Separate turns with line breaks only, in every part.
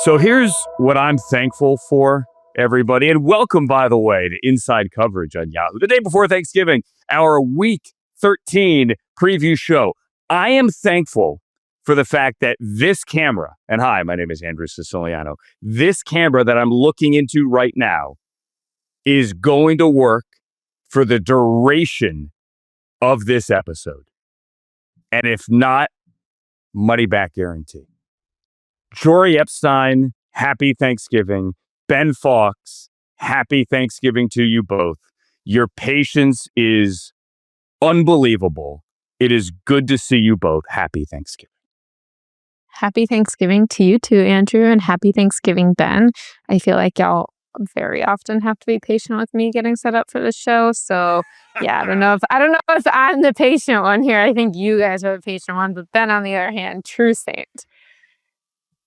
So here's what I'm thankful for, everybody. And welcome, by the way, to Inside Coverage on Yahoo. The day before Thanksgiving, our Week 13 preview show. I am thankful for the fact that this camera, and hi, my name is Andrew Siciliano, this camera that I'm looking into right now is going to work for the duration of this episode. And if not, money back guarantee. Jori Epstein, happy Thanksgiving. Ben Fawkes, happy Thanksgiving to you both. Your patience is unbelievable. It is good to see you both. Happy Thanksgiving.
Happy Thanksgiving to you too, Andrew, and happy Thanksgiving, Ben. I feel like y'all very often have to be patient with me getting set up for the show. So yeah, I don't know if I'm the patient one here. I think you guys are the patient one, but Ben, on the other hand, true saint.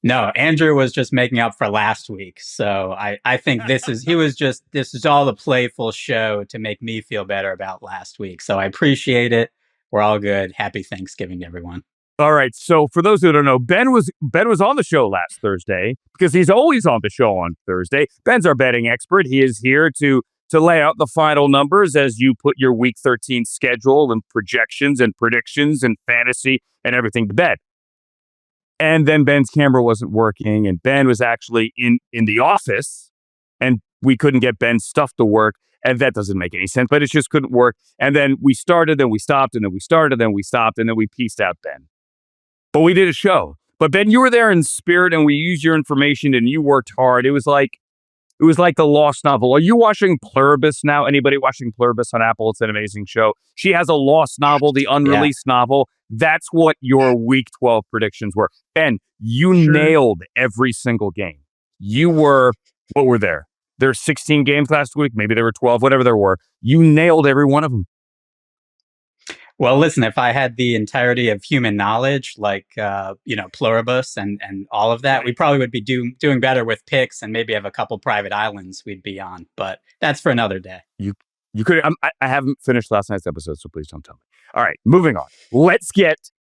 No, Andrew was just making up for last week. So I think this is all the playful show to make me feel better about last week. So I appreciate it. We're all good. Happy Thanksgiving, everyone.
All right. So for those who don't know, Ben was on the show last Thursday because he's always on the show on Thursday. Ben's our betting expert. He is here to lay out the final numbers as you put your Week 13 schedule and projections and predictions and fantasy and everything to bed. And then Ben's camera wasn't working, and Ben was actually in the office, and we couldn't get Ben's stuff to work, and that doesn't make any sense, but it just couldn't work. And then we started, then we stopped, and then we started, then we stopped, and then we pieced out Ben. But we did a show. But Ben, you were there in spirit, and we used your information, and you worked hard. It was like the lost novel. Are you watching Pluribus now? Anybody watching Pluribus on Apple? It's an amazing show. She has a lost novel, the unreleased novel. That's what your Week 12 predictions were. Ben, you nailed every single game. What were there? There were 16 games last week. Maybe there were 12, whatever there were. You nailed every one of them.
Well, listen, if I had the entirety of human knowledge, like, Pluribus and all of that, we probably would be doing better with picks and maybe have a couple private islands we'd be on. But that's for another day.
You could. I haven't finished last night's episode, so please don't tell me. All right, moving on. Let's get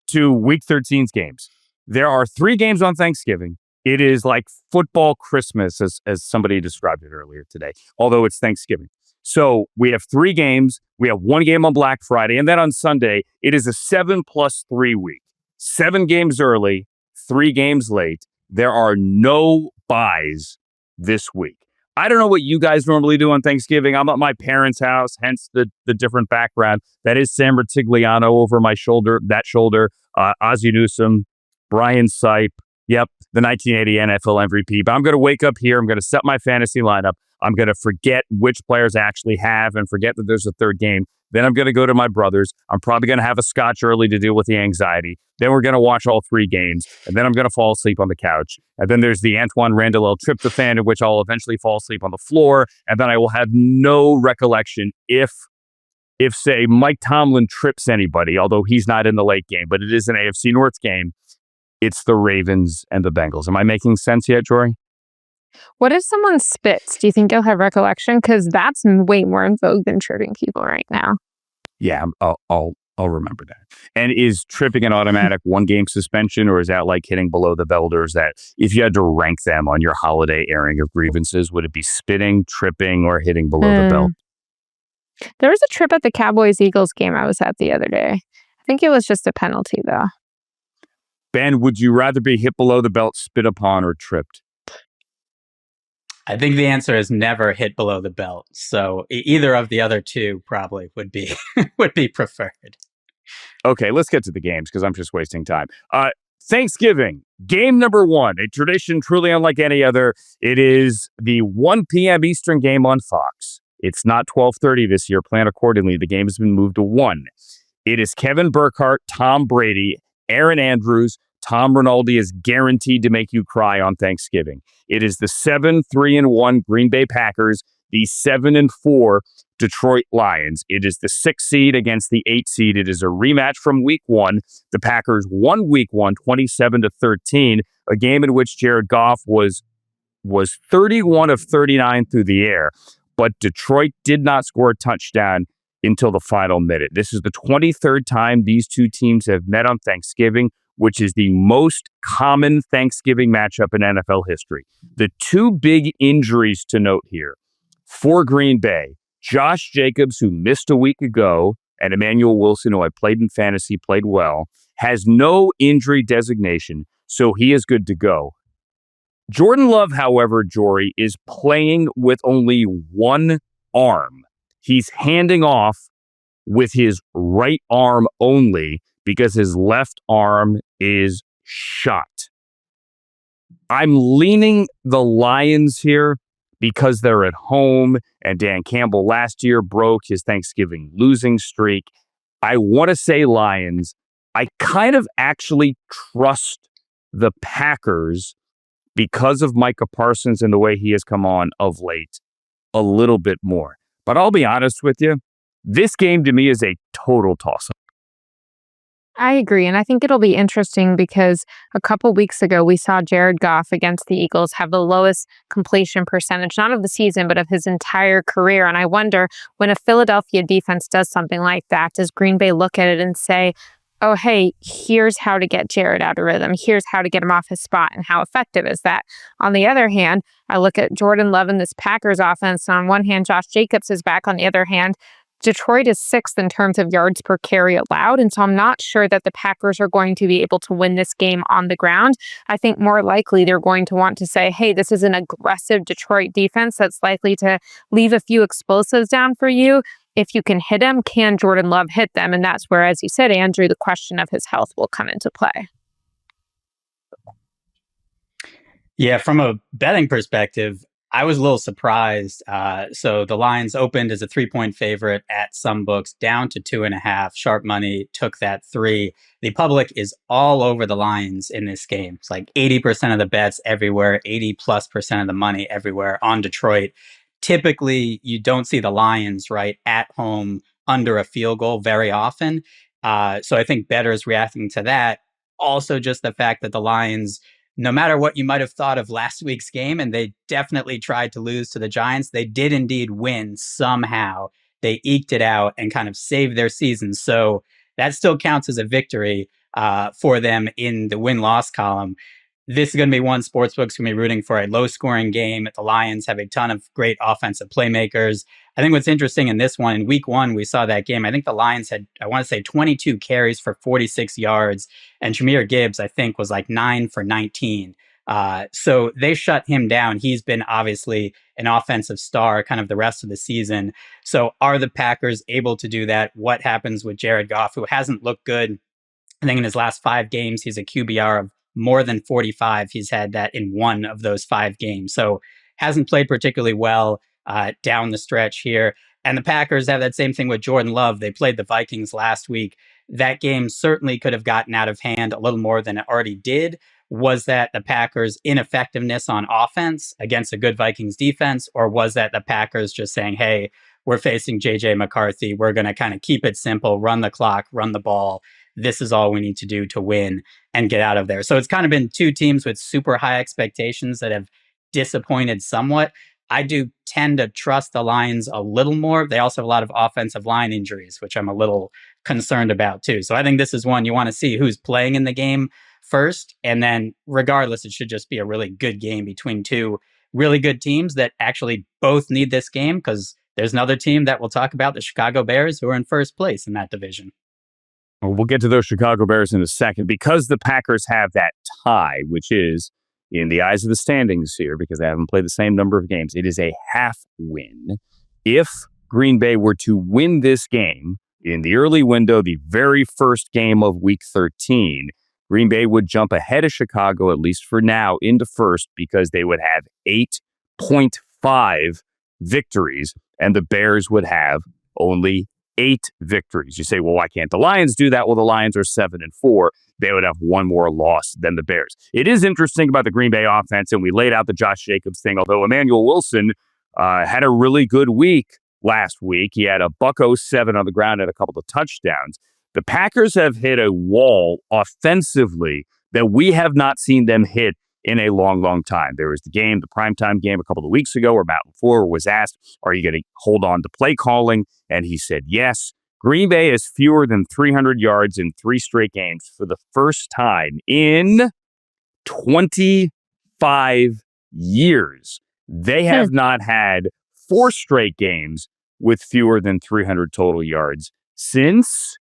to Week 13's games. There are 3 games on Thanksgiving. It is like football Christmas, as somebody described it earlier today, although it's Thanksgiving. So we have 3 games. We have 1 game on Black Friday. And then on Sunday, it is a 7+3 week. 7 games early, 3 games late. There are no buys this week. I don't know what you guys normally do on Thanksgiving. I'm at my parents' house, hence the different background. That is Sam Ratigliano over my shoulder, Ozzie Newsome, Brian Sipe. Yep, the 1980 NFL MVP. But I'm going to wake up here. I'm going to set my fantasy lineup. I'm going to forget which players I actually have and forget that there's a 3rd game. Then I'm going to go to my brother's. I'm probably going to have a scotch early to deal with the anxiety. Then we're going to watch all 3 games. And then I'm going to fall asleep on the couch. And then there's the Antoine Randall L-tryptophan, in which I'll eventually fall asleep on the floor. And then I will have no recollection if say, Mike Tomlin trips anybody, although he's not in the late game, but it is an AFC North game. It's the Ravens and the Bengals. Am I making sense yet, Jori?
What if someone spits? Do you think you'll have recollection? Because that's way more in vogue than tripping people right now.
Yeah, I'll remember that. And is tripping an automatic 1-game suspension, or is that like hitting below the belt? Or is that, if you had to rank them on your holiday airing of grievances, would it be spitting, tripping, or hitting below the belt?
There was a trip at the Cowboys-Eagles game I was at the other day. I think it was just a penalty, though.
Ben, would you rather be hit below the belt, spit upon, or tripped?
I think the answer is never hit below the belt. So either of the other 2 probably would be preferred.
Okay, let's get to the games because I'm just wasting time. Thanksgiving, game number 1, a tradition truly unlike any other. It is the 1 p.m. Eastern game on Fox. It's not 12:30 this year. Plan accordingly. The game has been moved to 1. It is Kevin Burkhardt, Tom Brady, Aaron Andrews. Tom Rinaldi is guaranteed to make you cry on Thanksgiving. It is the 7-3-1 Green Bay Packers, the 7-4 Detroit Lions. It is the 6 seed against the 8 seed. It is a rematch from Week 1. The Packers won Week 1, 27-13, a game in which Jared Goff was 31 of 39 through the air, but Detroit did not score a touchdown until the final minute. This is the 23rd time these 2 teams have met on Thanksgiving. which is the most common Thanksgiving matchup in NFL history. The two big injuries to note here for Green Bay, Josh Jacobs, who missed a week ago, and Emmanuel Wilson, who I played in fantasy, played well, has no injury designation, so he is good to go. Jordan Love, however, Jori, is playing with only one arm. He's handing off with his right arm only because his left arm is shot. I'm leaning the Lions here because they're at home, and Dan Campbell last year broke his Thanksgiving losing streak. I want to say Lions. I kind of actually trust the Packers because of Micah Parsons and the way he has come on of late a little bit more. But I'll be honest with you, this game to me is a total toss-up.
I agree. And I think it'll be interesting because a couple weeks ago, we saw Jared Goff against the Eagles have the lowest completion percentage, not of the season, but of his entire career. And I wonder, when a Philadelphia defense does something like that, does Green Bay look at it and say, oh, hey, here's how to get Jared out of rhythm. Here's how to get him off his spot. And how effective is that? On the other hand, I look at Jordan Love and this Packers offense. On one hand, Josh Jacobs is back. On the other hand, Detroit is 6th in terms of yards per carry allowed. And so I'm not sure that the Packers are going to be able to win this game on the ground. I think more likely they're going to want to say, hey, this is an aggressive Detroit defense that's likely to leave a few explosives down for you. If you can hit them, can Jordan Love hit them? And that's where, as you said, Andrew, the question of his health will come into play.
Yeah, from a betting perspective, I was a little surprised. So the Lions opened as a 3-point favorite at some books, down to 2.5. Sharp money took that 3. The public is all over the Lions in this game. It's like 80% of the bets everywhere, 80+% of the money everywhere on Detroit. Typically, you don't see the Lions right at home under a field goal very often. So I think bettors reacting to that. Also, just the fact that the Lions, no matter what you might have thought of last week's game, and they definitely tried to lose to the Giants, they did indeed win somehow. They eked it out and kind of saved their season. So that still counts as a victory for them in the win-loss column. This is going to be one sportsbook's going to be rooting for a low-scoring game. The Lions have a ton of great offensive playmakers. I think what's interesting in this one, in week 1, we saw that game. I think the Lions had, I want to say, 22 carries for 46 yards. And Jahmyr Gibbs, I think, was like 9 for 19. So they shut him down. He's been obviously an offensive star kind of the rest of the season. So are the Packers able to do that? What happens with Jared Goff, who hasn't looked good? I think in his last 5 games, he's a QBR of more than 45. He's had that in 1 of those 5 games. So hasn't played particularly well down the stretch here. And the Packers have that same thing with Jordan Love. They played the Vikings last week. That game certainly could have gotten out of hand a little more than it already did. Was that the Packers' ineffectiveness on offense against a good Vikings defense? Or was that the Packers just saying, hey, we're facing J.J. McCarthy. We're going to kind of keep it simple, run the clock, run the ball. This is all we need to do to win and get out of there. So it's kind of been 2 teams with super high expectations that have disappointed somewhat. I do tend to trust the Lions a little more. They also have a lot of offensive line injuries, which I'm a little concerned about too. So I think this is one you want to see who's playing in the game first. And then regardless, it should just be a really good game between 2 really good teams that actually both need this game, because there's another team that we'll talk about, the Chicago Bears, who are in first place in that division.
We'll get to those Chicago Bears in a second. Because the Packers have that tie, which is, in the eyes of the standings here, because they haven't played the same number of games, it is a half win. If Green Bay were to win this game in the early window, the very first game of Week 13, Green Bay would jump ahead of Chicago, at least for now, into first, because they would have 8.5 victories, and the Bears would have only 8 victories. You say, well, why can't the Lions do that? Well, the Lions are 7-4. They would have 1 more loss than the Bears. It is interesting about the Green Bay offense, and we laid out the Josh Jacobs thing, although Emmanuel Wilson had a really good week last week. He had a $107 on the ground and a couple of touchdowns. The Packers have hit a wall offensively that we have not seen them hit in a long, long time. There was the primetime game a couple of weeks ago where Matt LaFleur was asked, are you going to hold on to play calling? And he said yes. Green Bay has fewer than 300 yards in 3 straight games for the first time in 25 years. They have not had 4 straight games with fewer than 300 total yards since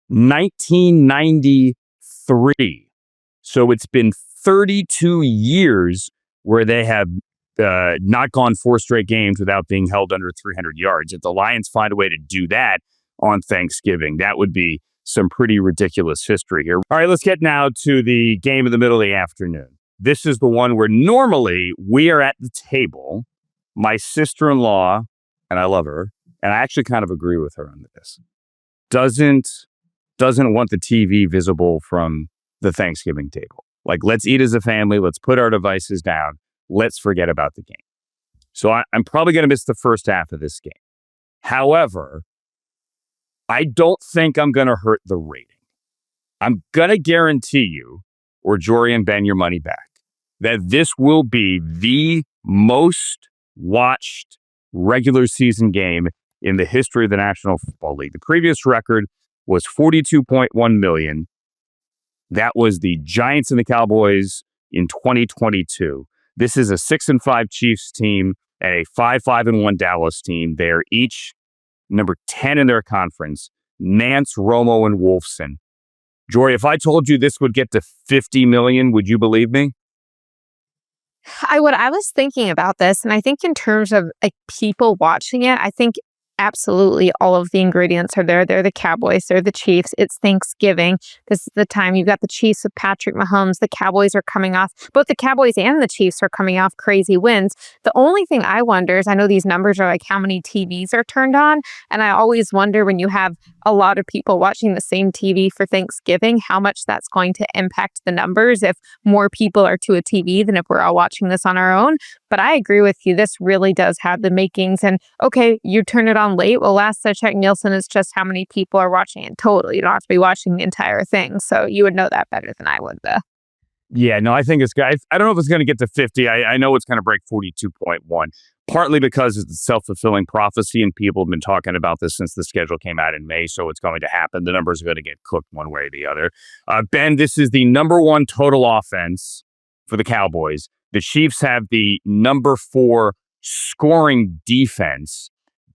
1993. So it's been 32 years where they have not gone 4 straight games without being held under 300 yards. If the Lions find a way to do that on Thanksgiving, that would be some pretty ridiculous history here. All right, let's get now to the game in the middle of the afternoon. This is the one where normally we are at the table. My sister-in-law, and I love her, and I actually kind of agree with her on this, doesn't want the TV visible from the Thanksgiving table. Like, let's eat as a family. Let's put our devices down. Let's forget about the game. So I'm probably going to miss the first half of this game. However, I don't think I'm going to hurt the rating. I'm going to guarantee you, or Jori and Ben, your money back, that this will be the most watched regular season game in the history of the National Football League. The previous record was 42.1 million. That was the Giants and the Cowboys in 2022. This is a 6-5 Chiefs team and a 5-1 Dallas team. They're each number 10 in their conference. Nance, Romo, and Wolfson. Jori, if I told you this would get to 50 million, would you believe me?
I would. I was thinking about this, and I think in terms of like people watching it, I think absolutely all of the ingredients are there. They're the Cowboys, they're the Chiefs. It's Thanksgiving. This is the time. You've got the Chiefs with Patrick Mahomes. The Cowboys are coming off, both the Cowboys and the Chiefs are coming off crazy wins. The only thing I wonder is, I know these numbers are like how many TVs are turned on. And I always wonder, when you have a lot of people watching the same TV for Thanksgiving, how much that's going to impact the numbers if more people are to a TV than if we're all watching this on our own. But I agree with you. This really does have the makings. And okay, you turn it on late. Well, last I checked, Nielsen is just how many people are watching it total. You don't have to be watching the entire thing. So you would know that better than I would, though.
Yeah, no, I think I don't know if it's going to get to 50. I know it's going to break 42.1, partly because it's a self-fulfilling prophecy, and people have been talking about this since the schedule came out in May, so it's going to happen. The numbers are going to get cooked one way or the other. Ben, this is the number 1 total offense for the Cowboys. The Chiefs have the number 4 scoring defense.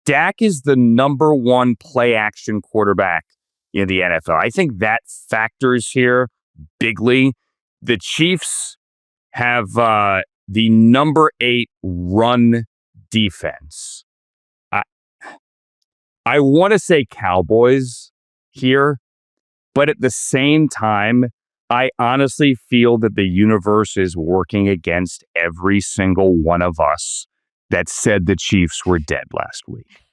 Dak is the number 1 play-action quarterback in the NFL. I think that factors here bigly. The Chiefs have the number 8 run defense. I want to say Cowboys here, but at the same time, I honestly feel that the universe is working against every single one of us that said the Chiefs were dead last week.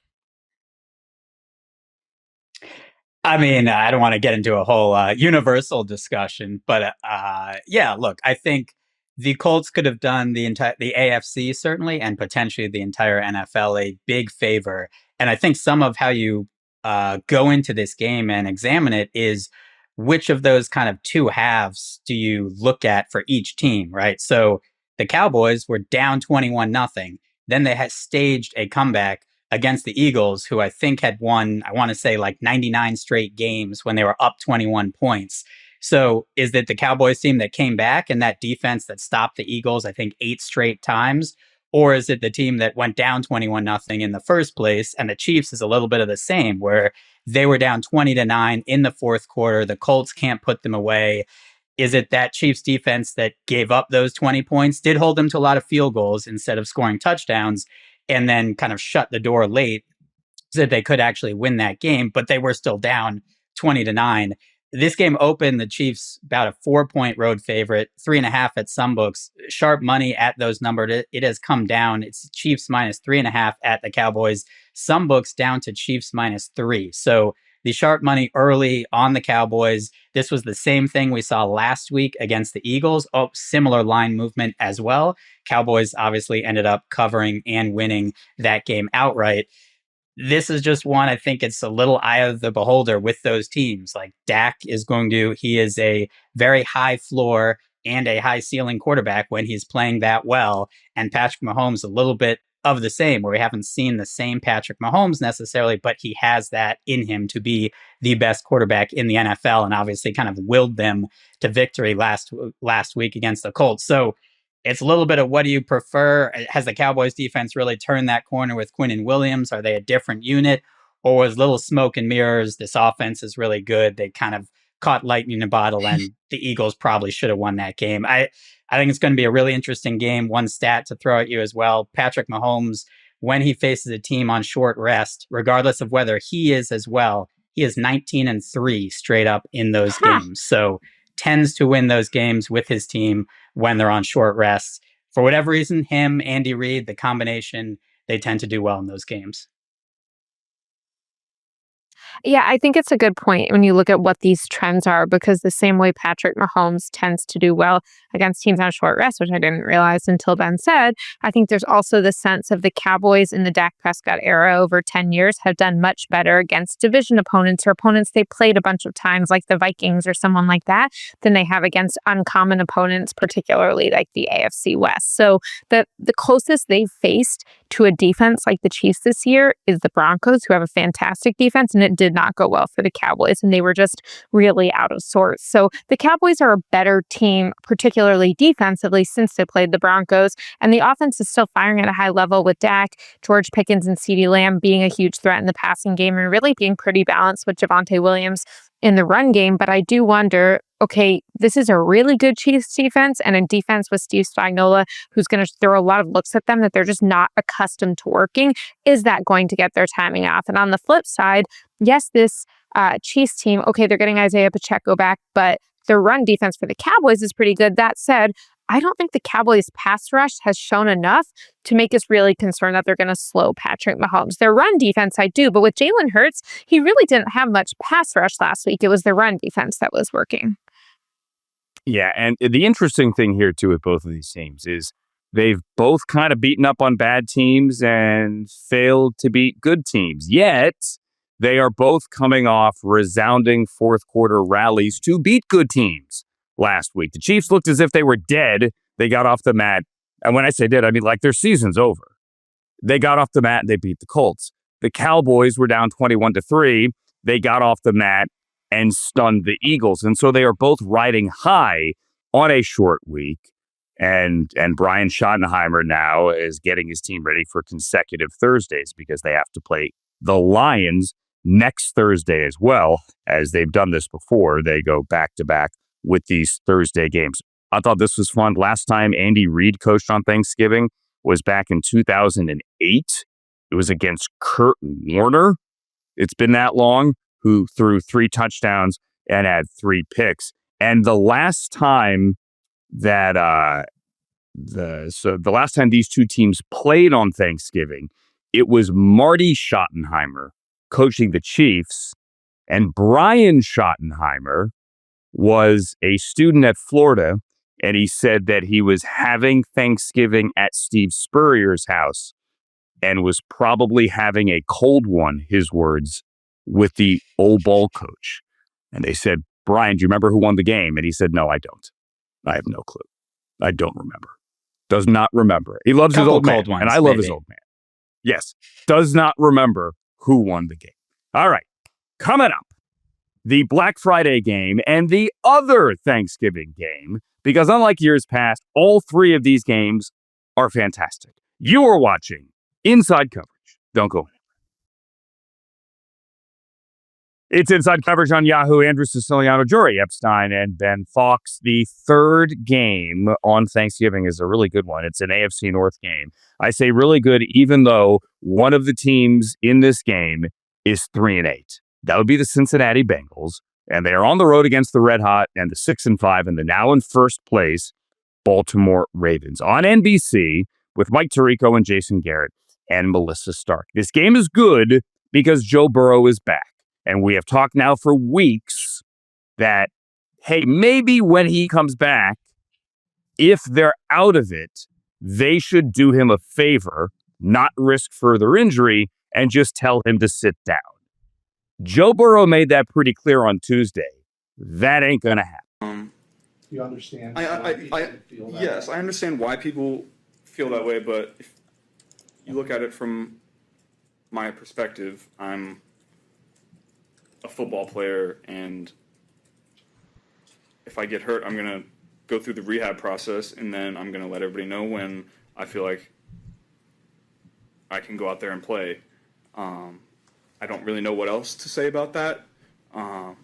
I mean, I don't want to get into a whole universal discussion, but yeah, look, I think the Colts could have done the AFC certainly, and potentially the entire NFL a big favor. And I think some of how you go into this game and examine it is, which of those kind of two halves do you look at for each team, right? So the Cowboys were down 21-0. Then they had staged a comeback against the Eagles, who I think had won, I want to say like 99 straight games when they were up 21 points. So is it the Cowboys team that came back and that defense that stopped the Eagles, I think 8 straight times? Or is it the team that went down 21-0 in the first place? And the Chiefs is a little bit of the same, where they were down 20-9 in the fourth quarter. The Colts can't put them away. Is it that Chiefs defense that gave up those 20 points, did hold them to a lot of field goals instead of scoring touchdowns, and then kind of shut the door late so that they could actually win that game, but they were still down 20-9. This game opened the Chiefs about a 4-point road favorite, 3.5 at some books. Sharp money at those numbers. It has come down. It's Chiefs minus 3.5 at the Cowboys. Some books down to Chiefs minus 3. So the sharp money early on the Cowboys. This was the same thing we saw last week against the Eagles. Oh, similar line movement as well. Cowboys obviously ended up covering and winning that game outright. This is just one, I think it's a little eye of the beholder with those teams. Like Dak he is a very high floor and a high ceiling quarterback when he's playing that well. And Patrick Mahomes a little bit of the same, where we haven't seen the same Patrick Mahomes necessarily, but he has that in him to be the best quarterback in the NFL, and obviously kind of willed them to victory last week against the Colts. So it's a little bit of, what do you prefer? Has the Cowboys defense really turned that corner with Quinn and Williams? Are they a different unit? Or was little smoke and mirrors? This offense is really good. They kind of caught lightning in a bottle, and the Eagles probably should have won that game. I think it's going to be a really interesting game. One stat to throw at you as well: Patrick Mahomes, when he faces a team on short rest, regardless of whether he is as well, he is 19-3 straight up in those games. So tends to win those games with his team when they're on short rest. For whatever reason, him, Andy Reid, the combination, they tend to do well in those games.
Yeah, I think it's a good point when you look at what these trends are, because the same way Patrick Mahomes tends to do well against teams on short rest, which I didn't realize until Ben said, I think there's also the sense of the Cowboys in the Dak Prescott era over 10 years have done much better against division opponents or opponents they played a bunch of times, like the Vikings or someone like that, than they have against uncommon opponents, particularly like the AFC West. So the closest they've faced to a defense like the Chiefs this year is the Broncos, who have a fantastic defense, and it did not go well for the Cowboys, and they were just really out of sorts. So the Cowboys are a better team, particularly defensively, since they played the Broncos, and the offense is still firing at a high level with Dak, George Pickens, and CeeDee Lamb being a huge threat in the passing game and really being pretty balanced with Javonte Williams in the run game. But I do wonder, okay, this is a really good Chiefs defense and a defense with Steve Spagnuolo, who's going to throw a lot of looks at them that they're just not accustomed to working. Is that going to get their timing off? And on the flip side, yes, this Chiefs team, okay, they're getting Isaiah Pacheco back, but their run defense for the Cowboys is pretty good. That said, I don't think the Cowboys' pass rush has shown enough to make us really concerned that they're going to slow Patrick Mahomes. Their run defense, I do, but with Jalen Hurts, he really didn't have much pass rush last week. It was the run defense that was working.
Yeah, and the interesting thing here, too, with both of these teams is they've both kind of beaten up on bad teams and failed to beat good teams. Yet, they are both coming off resounding fourth quarter rallies to beat good teams last week. The Chiefs looked as if they were dead. They got off the mat. And when I say dead, I mean like their season's over. They got off the mat and they beat the Colts. The Cowboys were down 21-3. They got off the mat and stunned the Eagles. And so they are both riding high on a short week. And Brian Schottenheimer now is getting his team ready for consecutive Thursdays because they have to play the Lions next Thursday as well. As they've done this before, they go back-to-back with these Thursday games. I thought this was fun. Last time Andy Reid coached on Thanksgiving was back in 2008. It was against Kurt Warner. It's been that long, who threw 3 touchdowns and had 3 picks. And the last time that the last time these two teams played on Thanksgiving, it was Marty Schottenheimer coaching the Chiefs, and Brian Schottenheimer was a student at Florida, and he said that he was having Thanksgiving at Steve Spurrier's house and was probably having a cold one, his words, with the old ball coach. And they said, Brian, do you remember who won the game? And he said, no, I don't. I have no clue. I don't remember. Does not remember. He loves his old man,
ones,
and I love his old man. Yes, does not remember who won the game. All right, coming up, the Black Friday game and the other Thanksgiving game, because unlike years past, all 3 of these games are fantastic. You are watching Inside Coverage. Don't go anywhere. It's Inside Coverage on Yahoo. Andrew Siciliano, Jori Epstein, and Ben Fawkes. The third game on Thanksgiving is a really good one. It's an AFC North game. I say really good even though one of the teams in this game is 3-8. That would be the Cincinnati Bengals, and they are on the road against the Red Hot and the 6-5 and the now in first place Baltimore Ravens on NBC with Mike Tirico and Jason Garrett and Melissa Stark. This game is good because Joe Burrow is back. And we have talked now for weeks that, hey, maybe when he comes back, if they're out of it, they should do him a favor, not risk further injury, and just tell him to sit down. Joe Burrow made that pretty clear on Tuesday. That ain't going to happen.
You understand?
Yes, I understand why people feel that way, but
you look at it from my perspective, I'm a football player, and if I get hurt, I'm going to go through the rehab process, and then I'm going to let everybody know when I feel like I can go out there and play. I don't really know what else to say about that. I'm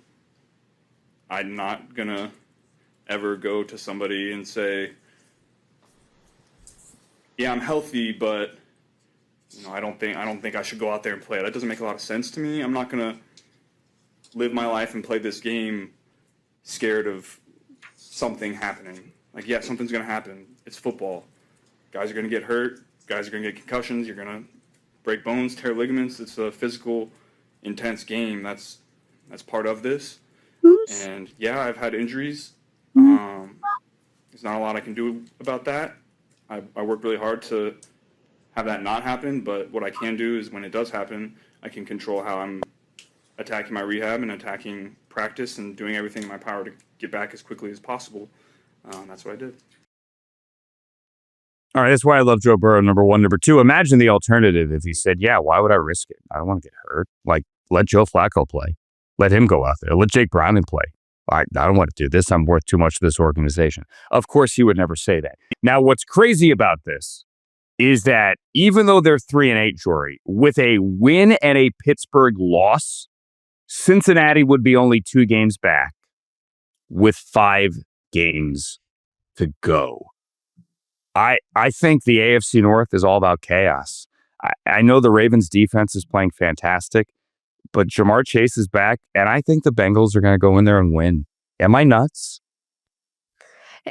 not going to ever go to somebody and say, yeah, I'm healthy, but I don't think I should go out there and play. That doesn't make a lot of sense to me. I'm not going to live my life and play this game scared of something happening. Like, yeah, something's going to happen. It's football. Guys are going to get hurt. Guys are going to get concussions. You're going to break bones, tear ligaments. It's a physical, intense game. That's part of this. And, yeah, I've had injuries. There's not a lot I can do about that. I work really hard to have that not happen, but what I can do is when it does happen, I can control how I'm attacking my rehab and attacking practice and doing everything in my power to get back as quickly as possible. That's what I did.
All right, that's why I love Joe Burrow, number one. Number two, imagine the alternative if he said, yeah, why would I risk it? I don't want to get hurt. Like, let Joe Flacco play. Let him go out there. Let Jake Browning play. I don't want to do this. I'm worth too much to this organization. Of course, he would never say that. Now, what's crazy about this is that even though they're 3-8, Jori, with a win and a Pittsburgh loss, Cincinnati would be only 2 games back with 5 games to go. I think the AFC North is all about chaos. I know the Ravens defense is playing fantastic, but Jamar Chase is back, and I think the Bengals are going to go in there and win. Am I nuts?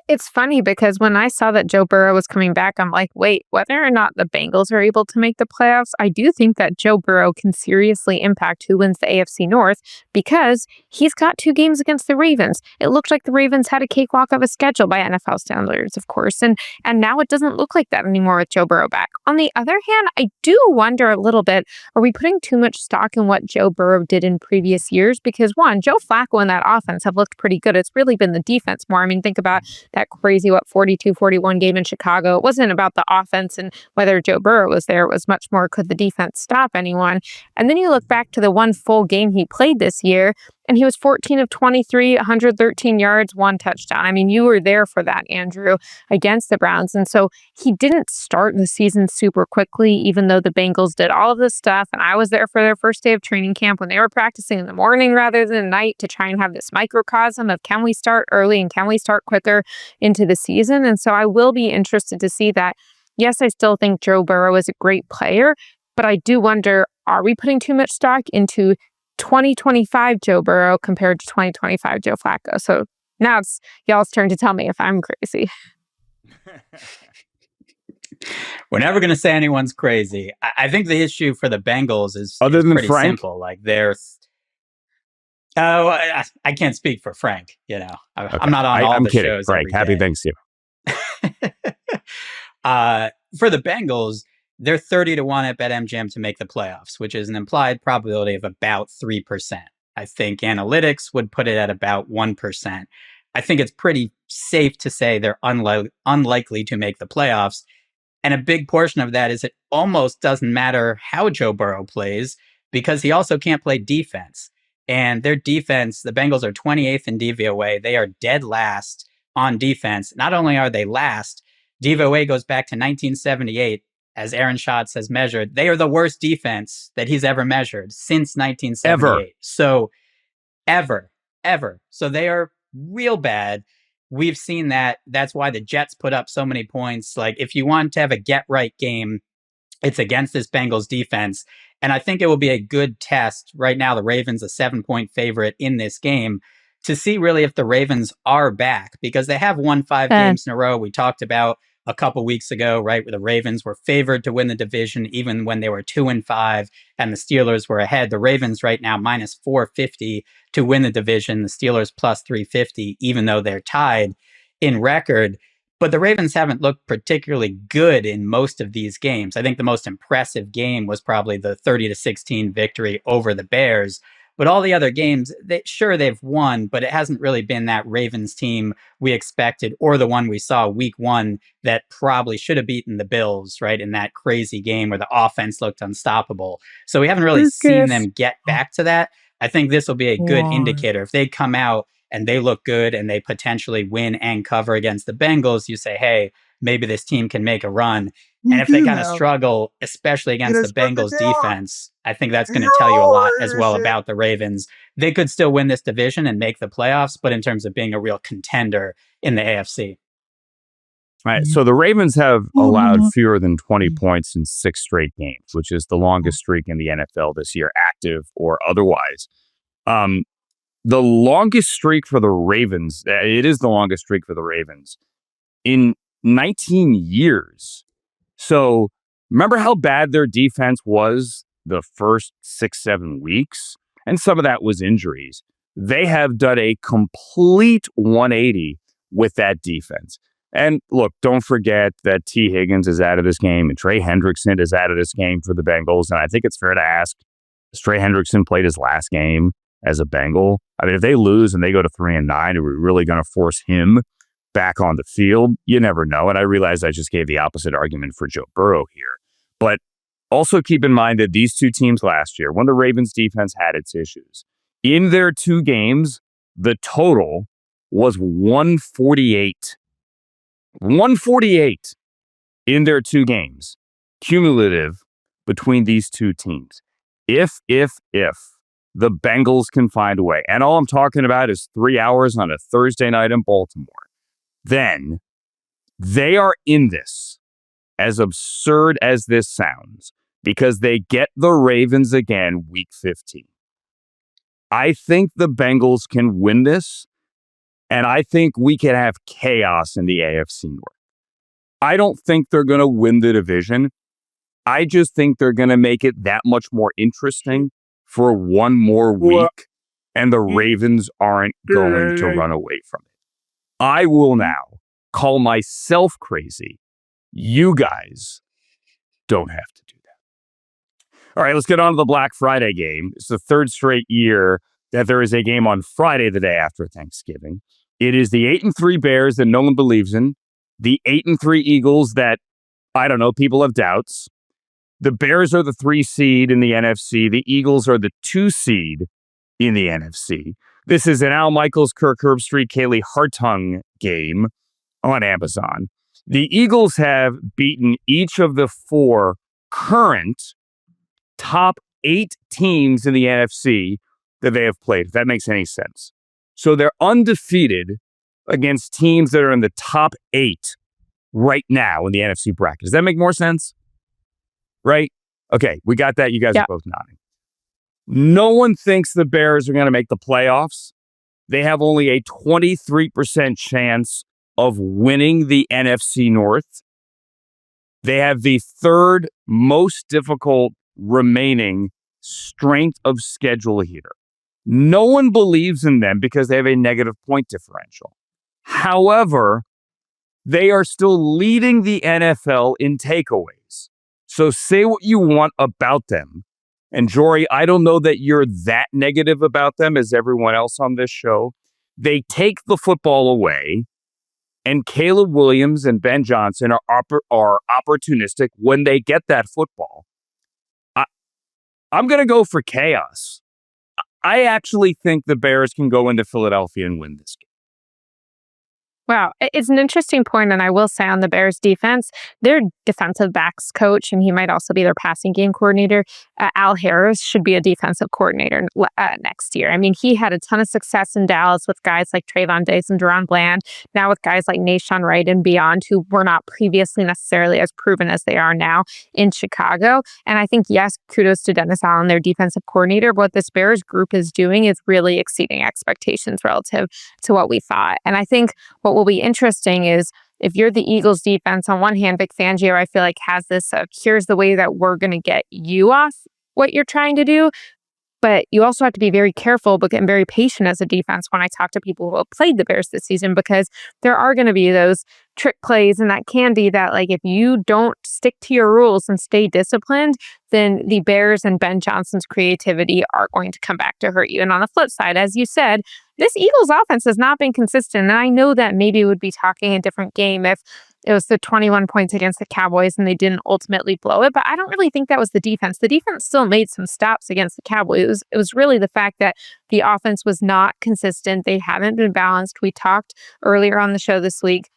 It's funny because when I saw that Joe Burrow was coming back, I'm like, wait, whether or not the Bengals are able to make the playoffs, I do think that Joe Burrow can seriously impact who wins the AFC North because he's got 2 games against the Ravens. It looked like the Ravens had a cakewalk of a schedule by NFL standards, of course, and now it doesn't look like that anymore with Joe Burrow back. On the other hand, I do wonder a little bit, are we putting too much stock in what Joe Burrow did in previous years? Because one, Joe Flacco and that offense have looked pretty good. It's really been the defense more. I mean, think about that crazy, 42-41 game in Chicago. It wasn't about the offense and whether Joe Burrow was there. It was much more, could the defense stop anyone? And then you look back to the one full game he played this year, and he was 14 of 23, 113 yards, 1 touchdown. I mean, you were there for that, Andrew, against the Browns. And so he didn't start the season super quickly, even though the Bengals did all of this stuff. And I was there for their first day of training camp when they were practicing in the morning rather than night to try and have this microcosm of can we start early and can we start quicker into the season. And so I will be interested to see that. Yes, I still think Joe Burrow is a great player, but I do wonder, are we putting too much stock into 2025 Joe Burrow compared to 2025 Joe Flacco? So now it's y'all's turn to tell me if I'm crazy.
We're never going to say anyone's crazy. I think the issue for the Bengals is
Other than
pretty
Frank?
simple. Like I can't speak for Frank. Okay. I'm not on all
I'm
the
kidding.
shows.
Frank, happy Thanksgiving.
For the Bengals, they're 30-1 at BetMGM to make the playoffs, which is an implied probability of about 3%. I think analytics would put it at about 1%. I think it's pretty safe to say they're unlikely to make the playoffs. And a big portion of that is it almost doesn't matter how Joe Burrow plays because he also can't play defense. And their defense, the Bengals are 28th in DVOA. They are dead last on defense. Not only are they last, DVOA goes back to 1978. As Aaron Schatz has measured, they are the worst defense that he's ever measured since 1978.
Ever.
So ever. So they are real bad. We've seen that. That's why the Jets put up so many points. Like, if you want to have a get-right game, it's against this Bengals defense. And I think it will be a good test. Right now, the Ravens a 7-point favorite in this game to see really if the Ravens are back because they have won 5 games in a row. We talked about a couple weeks ago, right, where the Ravens were favored to win the division even when they were 2-5 and the Steelers were ahead. The Ravens right now minus 450 to win the division. The Steelers plus 350, even though they're tied in record. But the Ravens haven't looked particularly good in most of these games. I think the most impressive game was probably the 30-16 victory over the Bears. But all the other games, they've won, but it hasn't really been that Ravens team we expected, or the one we saw week 1 that probably should have beaten the Bills, right, in that crazy game where the offense looked unstoppable. So we haven't really seen them get back to that. I think this will be a good indicator. If they come out and they look good and they potentially win and cover against the Bengals, you say, hey, maybe this team can make a run. And if they kind of struggle, especially against the Bengals defense, I think that's going to tell you a lot as well about the Ravens. They could still win this division and make the playoffs, but in terms of being a real contender in the AFC.
All right, so the Ravens have allowed fewer than 20 points in 6 straight games, which is the longest streak in the NFL this year, active or otherwise. The longest streak for the Ravens, it is the longest streak for the Ravens in 19 years. So remember how bad their defense was the first 6-7 weeks? And some of that was injuries. They have done a complete 180 with that defense. And look, don't forget that T. Higgins is out of this game and Trey Hendrickson is out of this game for the Bengals. And I think it's fair to ask, has Trey Hendrickson played his last game as a Bengal? I mean, if they lose and they go to 3-9, are we really going to force him back on the field? You never know. And I realize I just gave the opposite argument for Joe Burrow here. But also keep in mind that these two teams last year, when the Ravens defense had its issues, in their 2 games, the total was 148. 148 in their 2 games, cumulative between these two teams. If the Bengals can find a way, and all I'm talking about is 3 hours on a Thursday night in Baltimore, then they are in this, as absurd as this sounds, because they get the Ravens again week 15. I think the Bengals can win this, and I think we can have chaos in the AFC North. I don't think they're going to win the division. I just think they're going to make it that much more interesting for one more week, and the Ravens aren't going to run away from it. I will now call myself crazy. You guys don't have to do that. All right, let's get on to the Black Friday game. It's the 3rd straight year that there is a game on Friday, the day after Thanksgiving. It is the 8-3 Bears that no one believes in, the 8-3 Eagles that, I don't know, people have doubts. The Bears are the 3 seed in the NFC. The Eagles are the 2 seed in the NFC. This is an Al Michaels, Kirk Herbstreit, Kaylee Hartung game on Amazon. The Eagles have beaten each of the 4 current top 8 teams in the NFC that they have played, if that makes any sense. So they're undefeated against teams that are in the top 8 right now in the NFC bracket. Does that make more sense? Right? Okay, we got that. You guys are both nodding. No one thinks the Bears are going to make the playoffs. They have only a 23% chance of winning the NFC North. They have the 3rd most difficult remaining strength of schedule here. No one believes in them because they have a negative point differential. However, they are still leading the NFL in takeaways. So say what you want about them. And Jori, I don't know that you're that negative about them as everyone else on this show. They take the football away, and Caleb Williams and Ben Johnson are opportunistic when they get that football. I'm going to go for chaos. I actually think the Bears can go into Philadelphia and win this game.
Wow, it's an interesting point, and I will say on the Bears defense, their defensive backs coach, and he might also be their passing game coordinator, Al Harris, should be a defensive coordinator next year. I mean, he had a ton of success in Dallas with guys like Trayvon Diggs and Deron Bland, now with guys like Nashawn Wright and beyond, who were not previously necessarily as proven as they are now in Chicago. And I think, yes, kudos to Dennis Allen, their defensive coordinator, but what this Bears group is doing is really exceeding expectations relative to what we thought. And I think what will be interesting is if you're the Eagles defense, on one hand, Vic Fangio, I feel like has this, here's the way that we're going to get you off what you're trying to do. But you also have to be very careful and very patient as a defense when I talk to people who have played the Bears this season, because there are going to be those trick plays, and that can be that, like, if you don't stick to your rules and stay disciplined, then the Bears and Ben Johnson's creativity are going to come back to hurt you. And on the flip side, as you said, this Eagles offense has not been consistent. And I know that maybe we would be talking a different game if it was the 21 points against the Cowboys and they didn't ultimately blow it. But I don't really think that was the defense. The defense still made some stops against the Cowboys. It was really the fact that the offense was not consistent. They haven't been balanced. We talked earlier on the show this week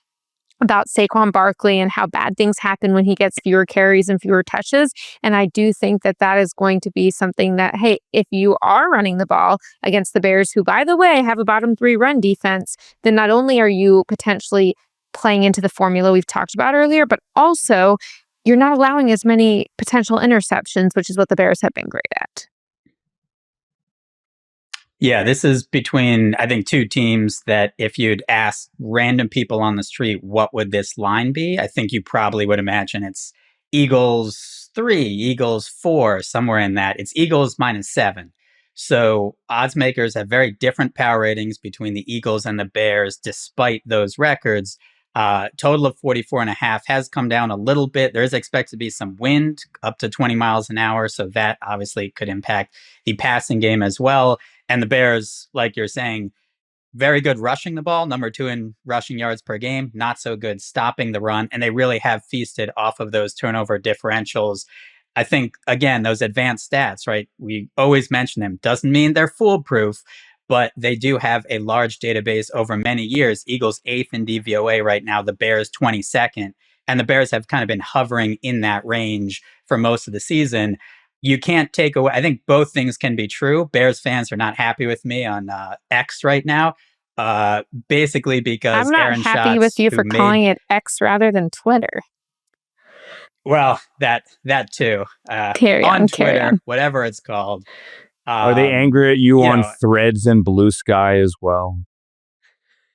about Saquon Barkley and how bad things happen when he gets fewer carries and fewer touches. And I do think that that is going to be something that, hey, if you are running the ball against the Bears, who, by the way, have a bottom 3 run defense, then not only are you potentially playing into the formula we've talked about earlier, but also you're not allowing as many potential interceptions, which is what the Bears have been great at.
Yeah, this is between, I think, two teams that if you'd ask random people on the street, what would this line be? I think you probably would imagine it's Eagles 3, Eagles 4, somewhere in that. It's Eagles -7. So odds makers have very different power ratings between the Eagles and the Bears, despite those records. Total of 44.5 has come down a little bit. There is expected to be some wind up to 20 miles an hour. So that obviously could impact the passing game as well. And the Bears, like you're saying, very good rushing the ball, number 2 in rushing yards per game, not so good stopping the run. And they really have feasted off of those turnover differentials. I think, again, those advanced stats, right? We always mention them. Doesn't mean they're foolproof, but they do have a large database over many years. Eagles 8th in DVOA right now, the Bears 22nd. And the Bears have kind of been hovering in that range for most of the season. You can't take away, I think both things can be true. Bears fans are not happy with me on X right now, basically because
I'm not
Aaron
happy
Schatz,
with you for calling it X rather than Twitter.
Well, that too.
Carry on
Twitter, whatever it's called.
Are they angry at you on Threads and Blue Sky as well?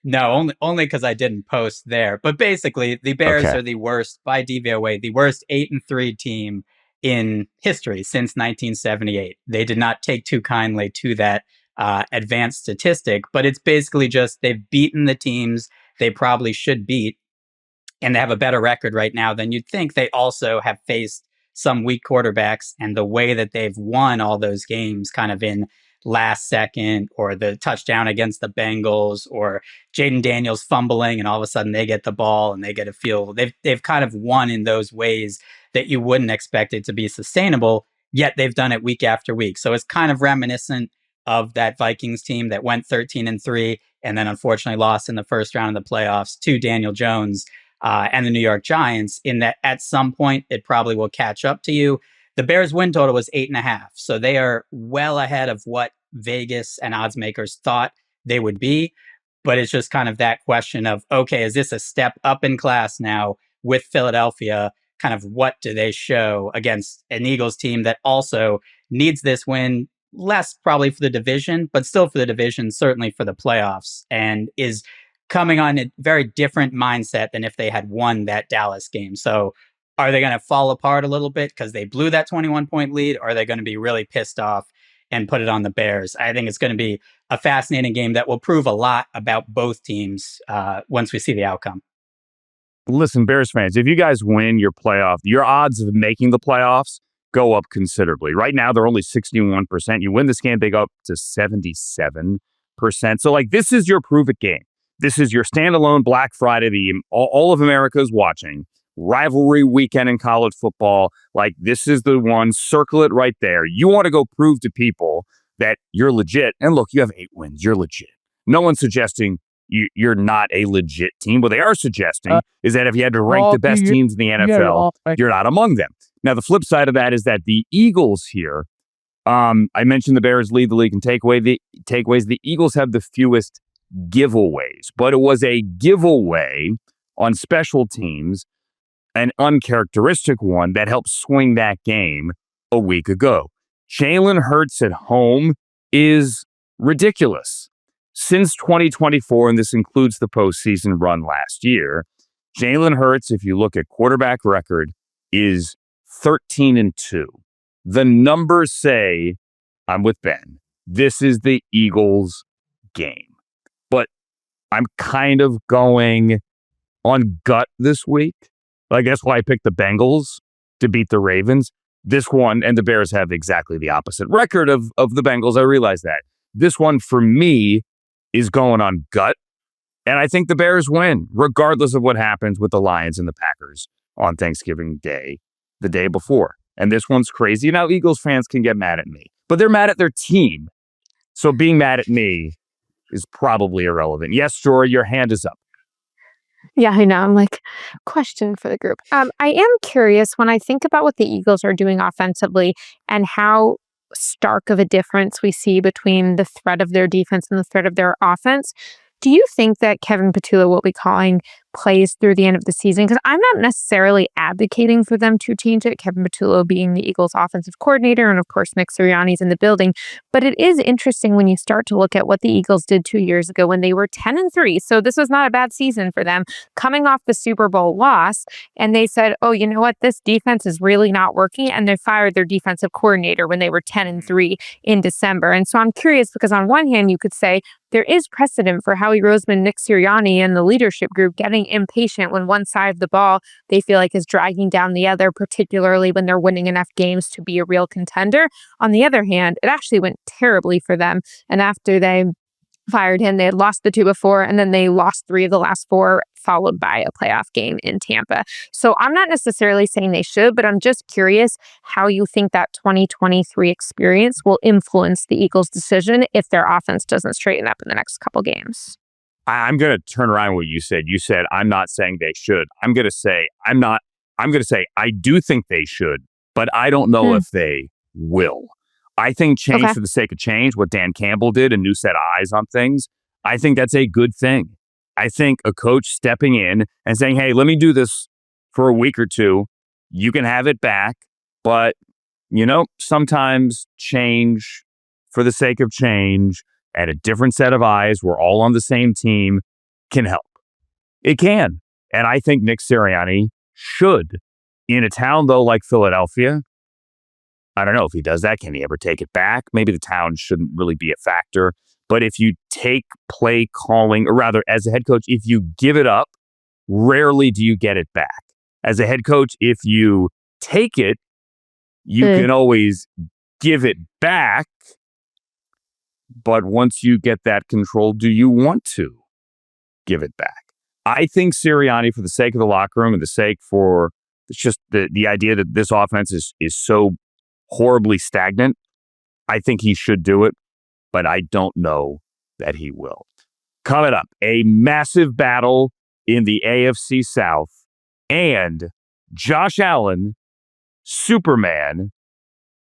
No, only because I didn't post there. But basically, the Bears are the worst, by DVOA, the worst 8-3 team in history since 1978. They did not take too kindly to that advanced statistic, but it's basically just they've beaten the teams they probably should beat, and they have a better record right now than you'd think. They also have faced some weak quarterbacks, and the way that they've won all those games kind of in last second, or the touchdown against the Bengals, or Jaden Daniels fumbling and all of a sudden they get the ball and they get a field. They've kind of won in those ways that you wouldn't expect it to be sustainable, yet they've done it week after week. So it's kind of reminiscent of that Vikings team that went 13-3 and then unfortunately lost in the first round of the playoffs to Daniel Jones and the New York Giants, in that at some point it probably will catch up to you. The Bears win total was 8.5. So they are well ahead of what Vegas and odds makers thought they would be. But it's just kind of that question of, okay, is this a step up in class now with Philadelphia? Kind of what do they show against an Eagles team that also needs this win, less probably for the division, but still for the division, certainly for the playoffs, and is coming on a very different mindset than if they had won that Dallas game. So are they going to fall apart a little bit because they blew that 21-point lead? Or are they going to be really pissed off and put it on the Bears? I think it's going to be a fascinating game that will prove a lot about both teams once we see the outcome.
Listen, Bears fans, if you guys win your odds of making the playoffs go up considerably. Right now, they're only 61%. You win this game, they go up to 77%. So, like, this is your prove-it game. This is your standalone Black Friday. All of America is watching. Rivalry weekend in college football. Like, this is the one. Circle it right there. You want to go prove to people that you're legit. And look, you have 8 wins. You're legit. No one's suggesting you're not a legit team. What they are suggesting is that if you had to rank the best teams in the NFL, you're not among them. Now, the flip side of that is that the Eagles here, I mentioned the Bears lead the league in takeaways. The Eagles have the fewest giveaways, but it was a giveaway on special teams, an uncharacteristic one that helped swing that game a week ago. Jalen Hurts at home is ridiculous. Since 2024, and this includes the postseason run last year, Jalen Hurts, if you look at quarterback record, is 13-2. The numbers say I'm with Ben. This is the Eagles game. But I'm kind of going on gut this week. I guess why I picked the Bengals to beat the Ravens. This one, and the Bears have exactly the opposite record of the Bengals. I realize that. This one, for me, is going on gut. And I think the Bears win, regardless of what happens with the Lions and the Packers on Thanksgiving Day, the day before. And this one's crazy. Now, Eagles fans can get mad at me, but they're mad at their team. So being mad at me is probably irrelevant. Yes, Jori, your hand is up.
Yeah, I know. I'm like, question for the group. I am curious when I think about what the Eagles are doing offensively and how stark of a difference we see between the threat of their defense and the threat of their offense. Do you think that Kevin Petula will be calling plays through the end of the season? Because I'm not necessarily advocating for them to change it, Kevin Petula being the Eagles offensive coordinator, and of course Nick Sirianni's in the building. But it is interesting when you start to look at what the Eagles did 2 years ago when they were 10-3. So this was not a bad season for them, coming off the Super Bowl loss. And they said, oh, you know what? This defense is really not working. And they fired their defensive coordinator when they were 10-3 in December. And so I'm curious because on one hand, you could say, there is precedent for Howie Roseman, Nick Sirianni, and the leadership group getting impatient when one side of the ball they feel like is dragging down the other, particularly when they're winning enough games to be a real contender. On the other hand, it actually went terribly for them. And after they fired him, they had lost the 2 before, and then they lost 3 of the last 4, followed by a playoff game in Tampa. So I'm not necessarily saying they should, but I'm just curious how you think that 2023 experience will influence the Eagles' decision if their offense doesn't straighten up in the next couple games.
I'm going to turn around what you said. You said, I'm not saying they should. I'm going to say, I do think they should, but I don't know if they will. I think change for the sake of change, what Dan Campbell did, a new set of eyes on things, I think that's a good thing. I think a coach stepping in and saying, hey, let me do this for a week or 2. You can have it back. But, sometimes change for the sake of change and a different set of eyes, we're all on the same team, can help. It can. And I think Nick Sirianni should. In a town, though, like Philadelphia, I don't know if he does that. Can he ever take it back? Maybe the town shouldn't really be a factor. But if you take play calling, or rather, as a head coach, if you give it up, rarely do you get it back. As a head coach, if you take it, you can always give it back. But once you get that control, do you want to give it back? I think Sirianni, for the sake of the locker room and the sake for it's just the idea that this offense is so horribly stagnant, I think he should do it, but I don't know that he will. Coming up, a massive battle in the AFC South and Josh Allen, Superman,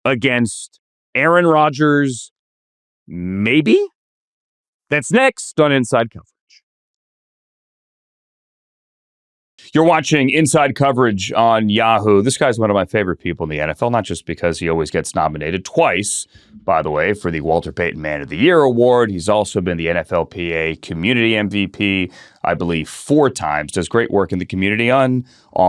against Aaron Rodgers, maybe? That's next on Inside Coverage. You're watching Inside Coverage on Yahoo. This guy's one of my favorite people in the NFL, not just because he always gets nominated twice, by the way, for the Walter Payton Man of the Year award. He's also been the NFLPA Community MVP, I believe, 4 times. Does great work in the community on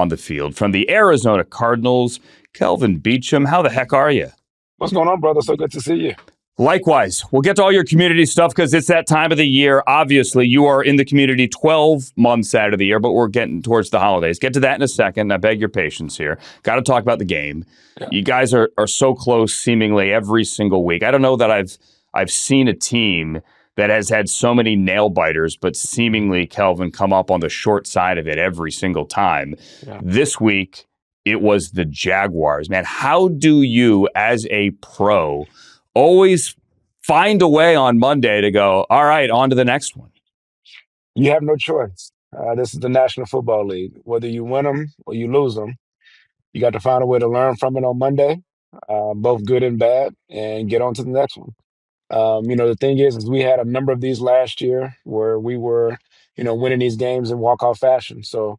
the field. From the Arizona Cardinals, Kelvin Beachum, how the heck are you?
What's going on, brother? So good to see you.
Likewise, we'll get to all your community stuff because it's that time of the year. Obviously, you are in the community 12 months out of the year, but we're getting towards the holidays. Get to that in a second. I beg your patience here. Got to talk about the game. Yeah. You guys are so close seemingly every single week. I don't know that I've seen a team that has had so many nail biters, but seemingly, Kelvin, come up on the short side of it every single time. Yeah. This week, it was the Jaguars. Man, how do you, as a pro, always find a way on Monday to go, all right, on to the next one?
You have no choice. This is the National Football League. Whether you win them or you lose them, you got to find a way to learn from it on Monday, both good and bad, and get on to the next one. The thing is we had a number of these last year where we were, winning these games in walk-off fashion. So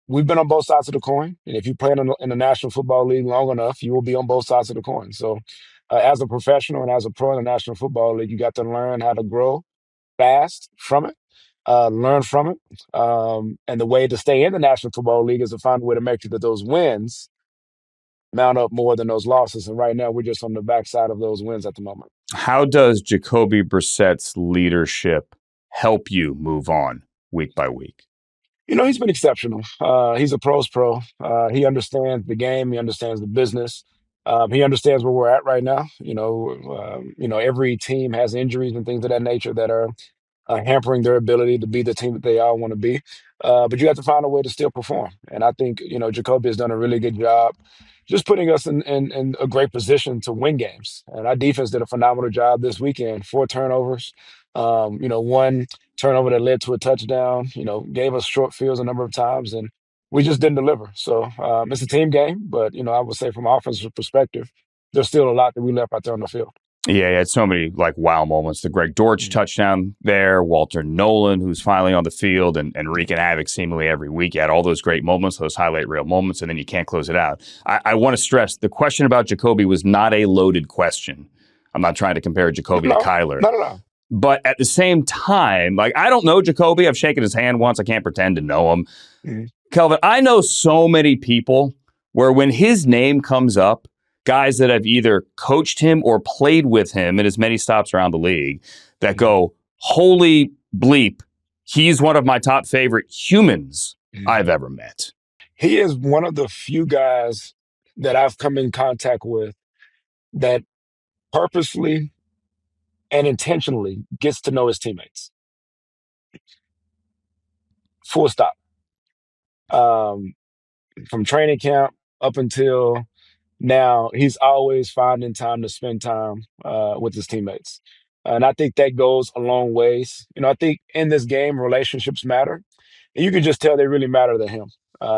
we've been on both sides of the coin. And if you play in the National Football League long enough, you will be on both sides of the coin. So as a professional and as a pro in the National Football League, you got to learn how to grow fast from it, learn from it. And the way to stay in the National Football League is to find a way to make sure that those wins mount up more than those losses. And right now, we're just on the backside of those wins at the moment.
How does Jacoby Brissett's leadership help you move on week by week?
He's been exceptional. He's a pro's pro. He understands the game. He understands the business. He understands where we're at right now. Every team has injuries and things of that nature that are hampering their ability to be the team that they all want to be. But you have to find a way to still perform. And I think, Jacoby has done a really good job just putting us in a great position to win games. And our defense did a phenomenal job this weekend. 4 turnovers, 1 turnover that led to a touchdown, gave us short fields a number of times, and we just didn't deliver. So it's a team game, but, I would say from an offensive perspective, there's still a lot that we left out there on the field.
Yeah, he had so many wow moments. The Greg Dortch touchdown there, Walter Nolan, who's finally on the field and wreaking havoc seemingly every week. You had all those great moments, those highlight reel moments, and then you can't close it out. I want to stress, the question about Jacoby was not a loaded question. I'm not trying to compare Jacoby to Kyler.
Not at all.
But at the same time, I don't know Jacoby. I've shaken his hand once. I can't pretend to know him. Mm-hmm. Kelvin, I know so many people where when his name comes up, guys that have either coached him or played with him in as many stops around the league that go, holy bleep, he's one of my top favorite humans I've ever met.
He is one of the few guys that I've come in contact with that purposely and intentionally gets to know his teammates. Full stop. From training camp up until now, he's always finding time to spend time with his teammates. And I think that goes a long ways. I think in this game, relationships matter. And you can just tell they really matter to him.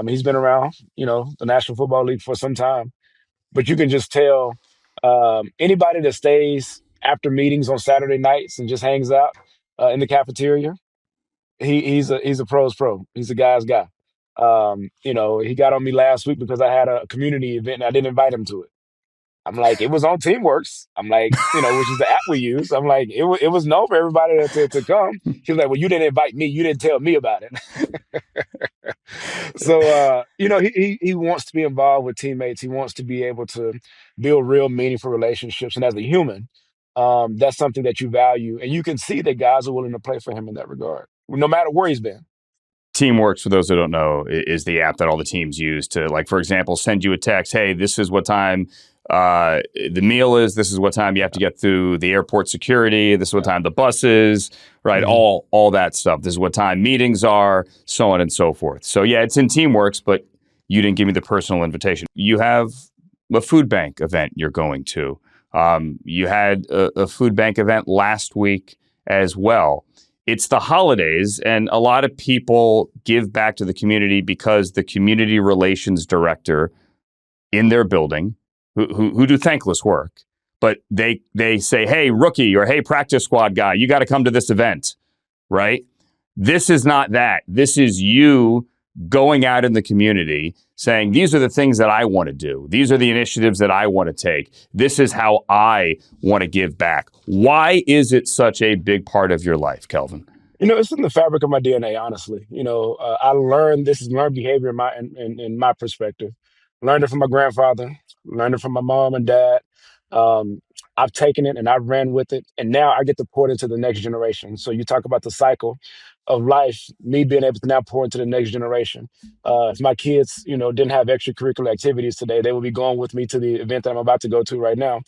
He's been around, the National Football League for some time. But you can just tell anybody that stays after meetings on Saturday nights and just hangs out in the cafeteria, he's a pro's pro. He's a guy's guy. He got on me last week because I had a community event and I didn't invite him to it. I'm like, it was on Teamworks. I'm like, which is the app we use. I'm like, it was known for everybody to come. He was like, well, you didn't invite me. You didn't tell me about it. So, he wants to be involved with teammates. He wants to be able to build real meaningful relationships. And as a human, that's something that you value. And you can see that guys are willing to play for him in that regard, no matter where he's been.
Teamworks, for those who don't know, is the app that all the teams use to, for example, send you a text. Hey, this is what time the meal is. This is what time you have to get through the airport security. This is what time the bus is, right? Mm-hmm. All that stuff. This is what time meetings are, so on and so forth. So yeah, it's in Teamworks, but you didn't give me the personal invitation. You have a food bank event you're going to. You had a food bank event last week as well. It's the holidays, and a lot of people give back to the community because the community relations director in their building, who do thankless work, but they say, hey, rookie, or hey, practice squad guy, you got to come to this event, right? This is not that. This is you going out in the community saying, these are the things that I want to do. These are the initiatives that I want to take. This is how I want to give back. Why is it such a big part of your life, Kelvin?
It's in the fabric of my DNA, honestly. I learned this is learned behavior in my perspective. Learned it from my grandfather, learned it from my mom and dad. I've taken it and I've ran with it, and now I get to pour it into the next generation. So you talk about the cycle of life, me being able to now pour into the next generation. If my kids, didn't have extracurricular activities today, they would be going with me to the event that I'm about to go to right now.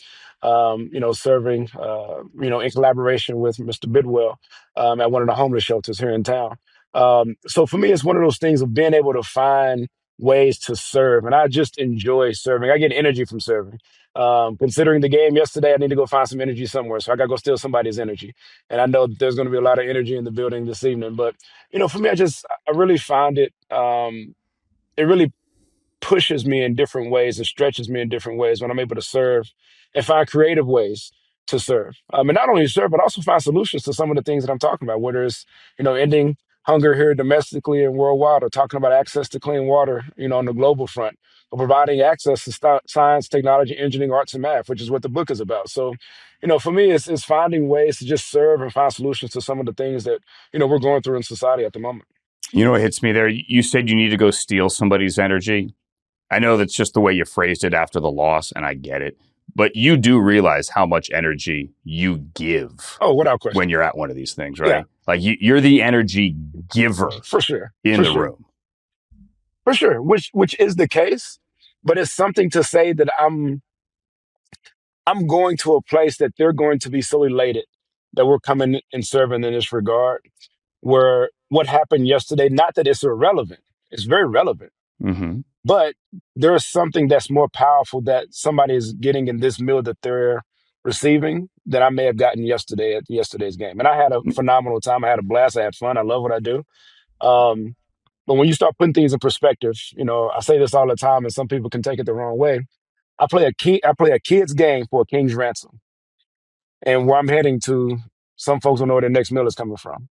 Serving, in collaboration with Mr. Bidwell at one of the homeless shelters here in town. So for me, it's one of those things of being able to find ways to serve. And I just enjoy serving. I get energy from serving. Considering the game yesterday, I need to go find some energy somewhere. So I got to go steal somebody's energy. And I know that there's going to be a lot of energy in the building this evening. But, for me, I really find it, it really pushes me in different ways and stretches me in different ways when I'm able to serve and find creative ways to serve. And not only serve, but also find solutions to some of the things that I'm talking about, whether it's, ending hunger here domestically and worldwide, or talking about access to clean water, on the global front, or providing access to science, technology, engineering, arts, and math, which is what the book is about. So, for me, it's finding ways to just serve and find solutions to some of the things that, we're going through in society at the moment.
What hits me there? You said you need to go steal somebody's energy. I know that's just the way you phrased it after the loss, and I get it. But you do realize how much energy you give
without question.
when you're at one of these things, right?
Yeah.
Like you're the energy giver
For sure.
in the room.
For sure, which is the case, but it's something to say that I'm going to a place that they're going to be so elated that we're coming and serving in this regard, where what happened yesterday, not that it's irrelevant, it's very relevant,
Mm-hmm.
but there is something that's more powerful that somebody is getting in this meal that they're receiving that I may have gotten yesterday at yesterday's game. And I had a phenomenal time. I had a blast. I had fun. I love what I do. But when you start putting things in perspective, I say this all the time, and some people can take it the wrong way. I play a kid's game for a king's ransom, and where I'm heading to, some folks don't know where their next meal is coming from.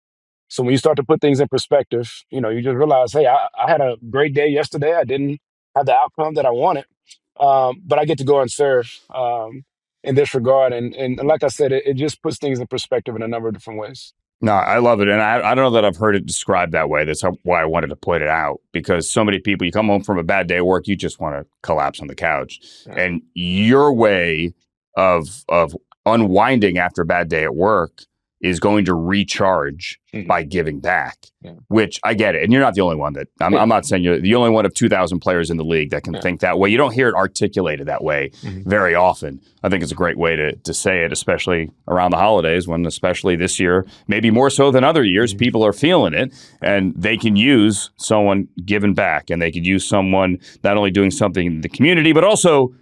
So when you start to put things in perspective, you just realize, hey, I had a great day yesterday. I didn't have the outcome that I wanted, but I get to go and serve in this regard. And like I said, it just puts things in perspective in a number of different ways.
No, I love it. And I don't know that I've heard it described that way. That's why I wanted to point it out, because so many people, you come home from a bad day of work, you just want to collapse on the couch. Yeah. And your way of unwinding after a bad day at work is going to recharge by giving back, which I get it. And you're not the only one that, I'm not saying you're the only one of 2,000 players in the league that can think that way. You don't hear it articulated that way very often. I think it's a great way to say it, especially around the holidays, when especially this year, maybe more so than other years, people are feeling it, and they can use someone giving back, and they could use someone not only doing something in the community, but also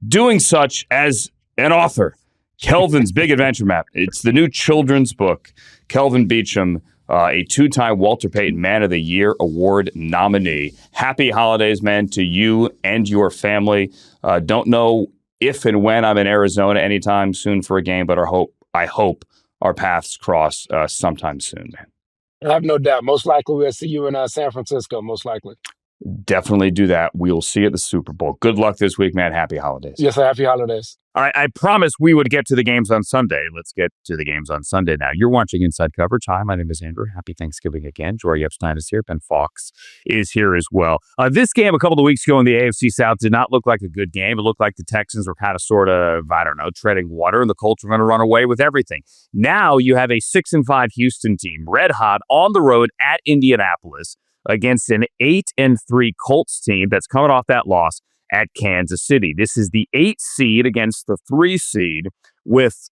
doing such as an author. Kelvin's Big Adventure Map. It's the new children's book. Kelvin Beachum, a two-time Walter Payton Man of the Year Award nominee. Happy holidays, man, to you and your family. Don't know if and when I'm in Arizona anytime soon for a game, but I hope our paths cross sometime soon, man.
I have no doubt. Most likely we'll see you in San Francisco, most likely.
Definitely do that. We'll see you at the Super Bowl. Good luck this week, man. Happy holidays.
Yes, sir. Happy holidays.
All right, I promised we would get to the games on Sunday. Let's get to the games on Sunday now. You're watching Inside Coverage. Hi, my name is Andrew. Happy Thanksgiving again. Jori Epstein is here. Ben Fawkes is here as well. This game a couple of weeks ago in the AFC South did not look like a good game. It looked like the Texans were kind of sort of, treading water, and the Colts were going to run away with everything. Now you have a 6-5 Houston team, red hot, on the road at Indianapolis against an 8-3 Colts team that's coming off that loss at Kansas City. This is the 8 seed against the 3 seed with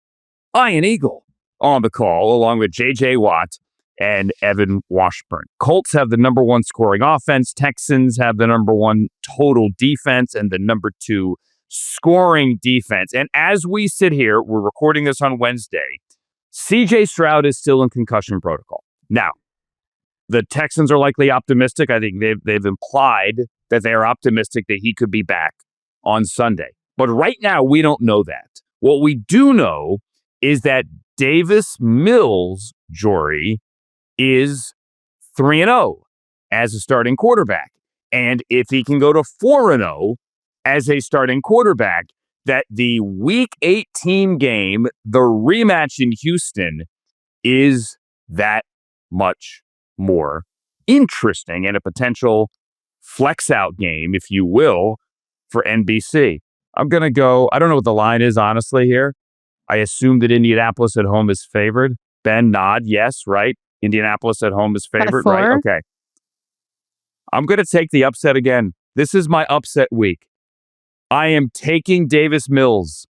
Ian Eagle on the call, along with J.J. Watt and Evan Washburn. Colts have the number 1 scoring offense. Texans have the number 1 total defense and the number 2 scoring defense. And as we sit here, we're recording this on Wednesday, C.J. Stroud is still in concussion protocol. Now, the Texans are likely optimistic. I think they've implied that they are optimistic that he could be back on Sunday. But right now, we don't know that. What we do know is that Davis Mills, Jori, is 3-0 as a starting quarterback. And if he can go to 4-0 as a starting quarterback, that the Week 18 game, the rematch in Houston, is that much more interesting and a potential flex out game, if you will, for NBC. I'm going to go, I don't know what the line is, honestly, here. I assume that Indianapolis at home is favored. Ben, nod, yes, right? Indianapolis at home is favored, right? Okay. I'm going to take the upset again. This is my upset week. I am taking Davis Mills.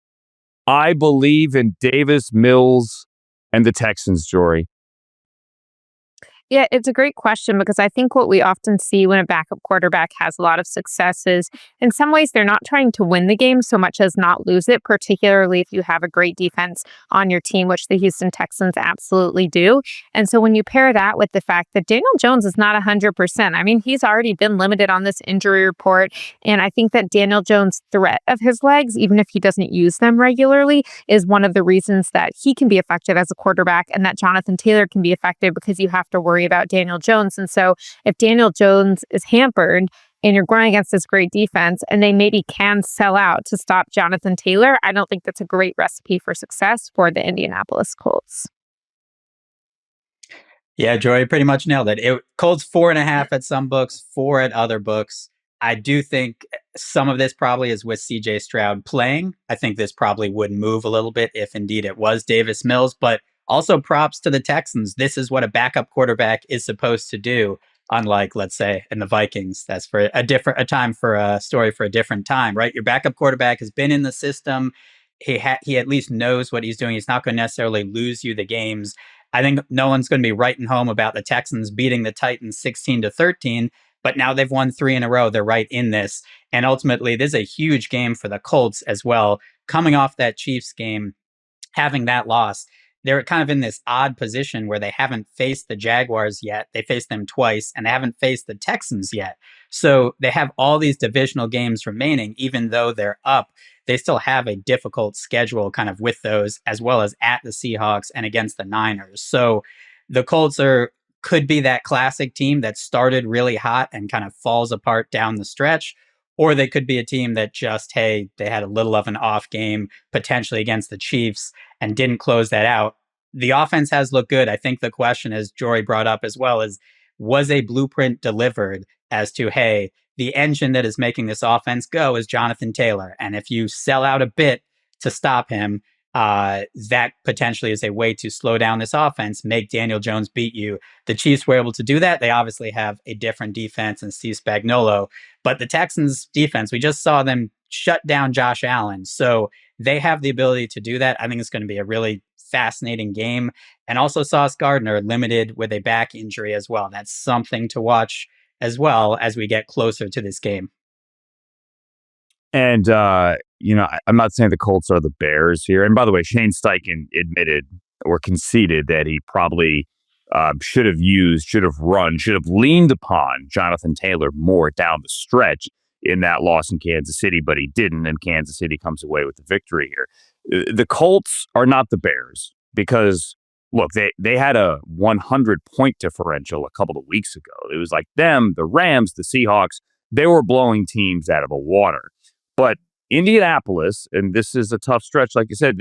I believe in Davis Mills and the Texans, Jori.
Yeah, it's a great question, because I think what we often see when a backup quarterback has a lot of success is, in some ways, they're not trying to win the game so much as not lose it, particularly if you have a great defense on your team, which the Houston Texans absolutely do. And so when you pair that with the fact that Daniel Jones is not 100%, I mean, he's already been limited on this injury report. And I think that Daniel Jones' threat of his legs, even if he doesn't use them regularly, is one of the reasons that he can be effective as a quarterback, and that Jonathan Taylor can be effective, because you have to worry about Daniel Jones. And so if Daniel Jones is hampered and you're going against this great defense and they maybe can sell out to stop Jonathan Taylor, I don't think that's a great recipe for success for the Indianapolis Colts.
Yeah, Jori pretty much nailed it. Colts 4.5 at some books, 4 at other books. I do think some of this probably is with CJ Stroud playing. I think this probably would move a little bit if indeed it was Davis Mills, but also props to the Texans. This is what a backup quarterback is supposed to do. Unlike, let's say, in the Vikings, that's for a time for a story for a different time, right? Your backup quarterback has been in the system. He at least knows what he's doing. He's not going to necessarily lose you the games. I think no one's going to be writing home about the Texans beating the Titans 16-13, but now they've won 3 in a row. They're right in this. And ultimately, this is a huge game for the Colts as well. Coming off that Chiefs game, having that loss, they're kind of in this odd position where they haven't faced the Jaguars yet. They faced them twice, and they haven't faced the Texans yet. So they have all these divisional games remaining. Even though they're up, they still have a difficult schedule kind of with those, as well as at the Seahawks and against the Niners. So the Colts could be that classic team that started really hot and kind of falls apart down the stretch. Or they could be a team that just, hey, they had a little of an off game potentially against the Chiefs and didn't close that out. The offense has looked good. I think the question, as Jori brought up as well, is was a blueprint delivered as to, hey, the engine that is making this offense go is Jonathan Taylor. And if you sell out a bit to stop him, that potentially is a way to slow down this offense, make Daniel Jones beat you. The Chiefs were able to do that. They obviously have a different defense in Steve Spagnuolo, but the Texans defense, we just saw them shut down Josh Allen. So they have the ability to do that. I think it's going to be a really fascinating game. And also Sauce Gardner limited with a back injury as well. That's something to watch as well as we get closer to this game.
And, I'm not saying the Colts are the Bears here. And by the way, Shane Steichen admitted or conceded that he probably should have leaned upon Jonathan Taylor more down the stretch in that loss in Kansas City, but he didn't. And Kansas City comes away with the victory here. The Colts are not the Bears because, look, they had a 100-point differential a couple of weeks ago. It was like them, the Rams, the Seahawks, they were blowing teams out of the water. But Indianapolis, and this is a tough stretch, like you said,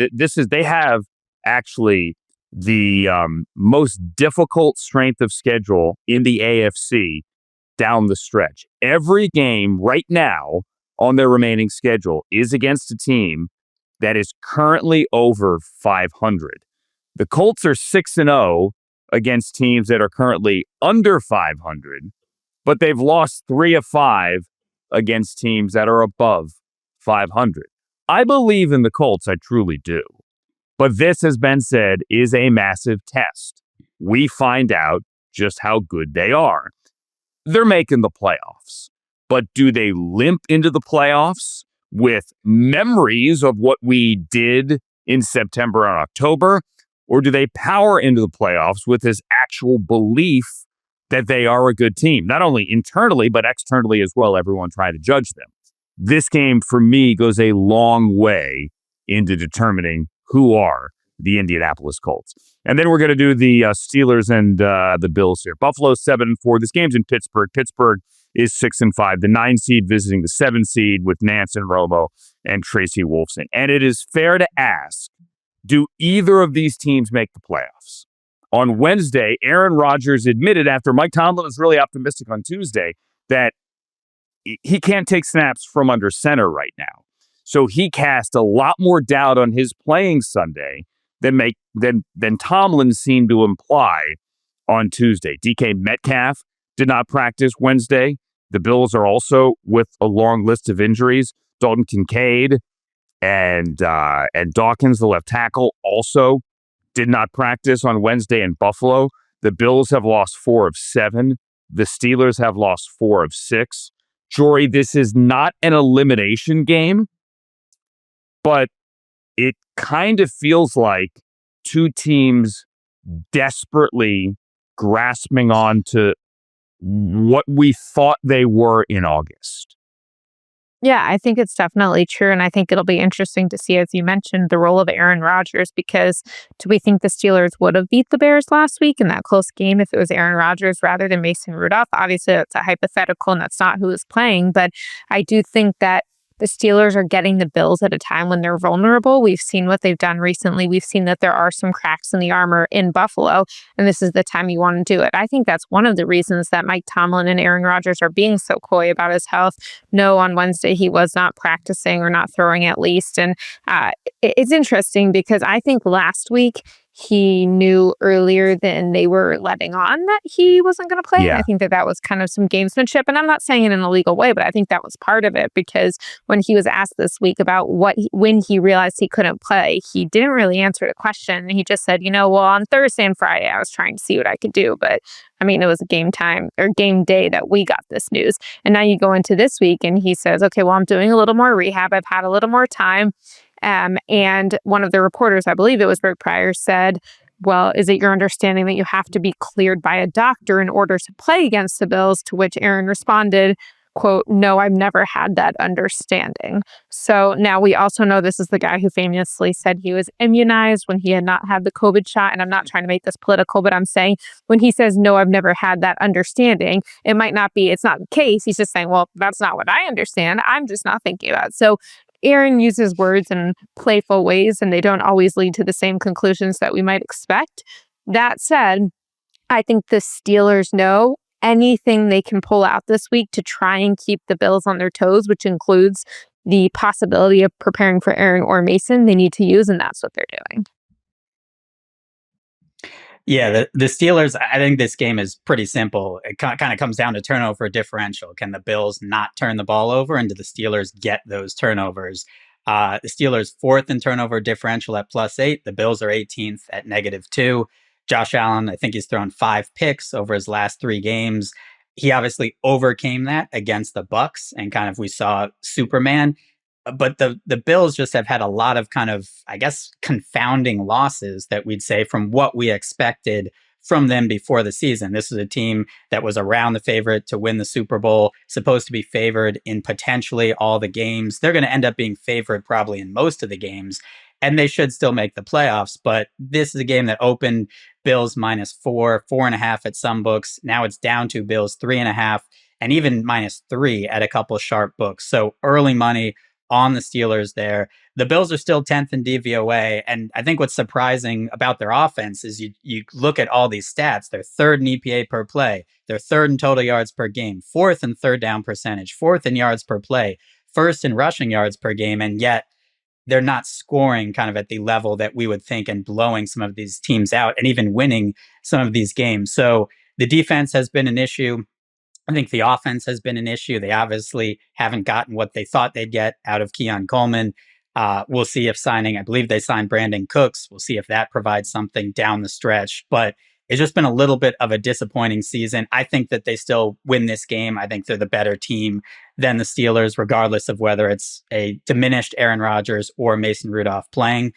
they have actually the most difficult strength of schedule in the AFC down the stretch. Every game right now on their remaining schedule is against a team that is currently over 500. The Colts are 6-0 against teams that are currently under 500, but they've lost 3 of 5 against teams that are above 500. I believe in the Colts, I truly do. But this, as Ben said, is a massive test. We find out just how good they are. They're making the playoffs, but do they limp into the playoffs with memories of what we did in September and October? Or do they power into the playoffs with this actual belief that they are a good team, not only internally, but externally as well, everyone trying to judge them? This game, for me, goes a long way into determining who are the Indianapolis Colts. And then we're going to do the Steelers and the Bills here. Buffalo 7-4. This game's in Pittsburgh. Pittsburgh is 6-5. The 9 seed visiting the 7 seed with Nance and Romo and Tracy Wolfson. And it is fair to ask, do either of these teams make the playoffs? On Wednesday, Aaron Rodgers admitted after Mike Tomlin was really optimistic on Tuesday that he can't take snaps from under center right now. So he cast a lot more doubt on his playing Sunday than Tomlin seemed to imply on Tuesday. DK Metcalf did not practice Wednesday. The Bills are also with a long list of injuries. Dalton Kincaid and Dawkins, the left tackle, also did not practice on Wednesday in Buffalo. The Bills have lost 4 of 7. The Steelers have lost 4 of 6. Jori, this is not an elimination game, but it kind of feels like two teams desperately grasping on to what we thought they were in August.
Yeah, I think it's definitely true. And I think it'll be interesting to see, as you mentioned, the role of Aaron Rodgers, because do we think the Steelers would have beat the Bears last week in that close game if it was Aaron Rodgers rather than Mason Rudolph? Obviously, that's a hypothetical and that's not who is playing. But I do think that the Steelers are getting the Bills at a time when they're vulnerable. We've seen what they've done recently. We've seen that there are some cracks in the armor in Buffalo, and this is the time you want to do it. I think that's one of the reasons that Mike Tomlin and Aaron Rodgers are being so coy about his health. No, on Wednesday he was not practicing or not throwing at least. And it's interesting because I think last week he knew earlier than they were letting on that he wasn't going to play.
Yeah.
And I think that was kind of some gamesmanship. And I'm not saying it in a legal way, but I think that was part of it, because when he was asked this week about when he realized he couldn't play, he didn't really answer the question. He just said, well, on Thursday and Friday, I was trying to see what I could do. But I mean, it was a game day that we got this news. And now you go into this week and he says, okay, well, I'm doing a little more rehab. I've had a little more time. And one of the reporters, I believe it was Rick Pryor, said, well, is it your understanding that you have to be cleared by a doctor in order to play against the Bills? To which Aaron responded, quote, no, I've never had that understanding. So now we also know this is the guy who famously said he was immunized when he had not had the COVID shot. And I'm not trying to make this political, but I'm saying when he says, no, I've never had that understanding, it might not be, it's not the case. He's just saying, well, that's not what I understand. I'm just not thinking about it. So Aaron uses words in playful ways, and they don't always lead to the same conclusions that we might expect. That said, I think the Steelers know anything they can pull out this week to try and keep the Bills on their toes, which includes the possibility of preparing for Aaron or Mason, they need to use, and that's what they're doing.
Yeah, the Steelers, I think this game is pretty simple. It kind of comes down to turnover differential. Can the Bills not turn the ball over, and do the Steelers get those turnovers? The Steelers 4th in turnover differential at +8. The Bills are 18th at -2. Josh Allen, I think he's thrown 5 picks over his last 3 games. He obviously overcame that against the Bucs, and kind of we saw Superman. But the Bills just have had a lot of kind of, I guess, confounding losses that we'd say from what we expected from them before the season. This is a team that was around the favorite to win the Super Bowl, supposed to be favored in potentially all the games. They're going to end up being favored probably in most of the games, and they should still make the playoffs. But this is a game that opened Bills -4, 4.5 at some books. Now it's down to Bills 3.5, and even -3 at a couple of sharp books. So early money on the Steelers there. The Bills are still 10th in DVOA. And I think what's surprising about their offense is you look at all these stats. They're 3rd in EPA per play. They're 3rd in total yards per game, 4th in third down percentage, 4th in yards per play, 1st in rushing yards per game. And yet they're not scoring kind of at the level that we would think and blowing some of these teams out and even winning some of these games. So the defense has been an issue. I think the offense has been an issue. They obviously haven't gotten what they thought they'd get out of Keon Coleman. We'll see if I believe they signed Brandon Cooks. We'll see if that provides something down the stretch. But it's just been a little bit of a disappointing season. I think that they still win this game. I think they're the better team than the Steelers, regardless of whether it's a diminished Aaron Rodgers or Mason Rudolph playing.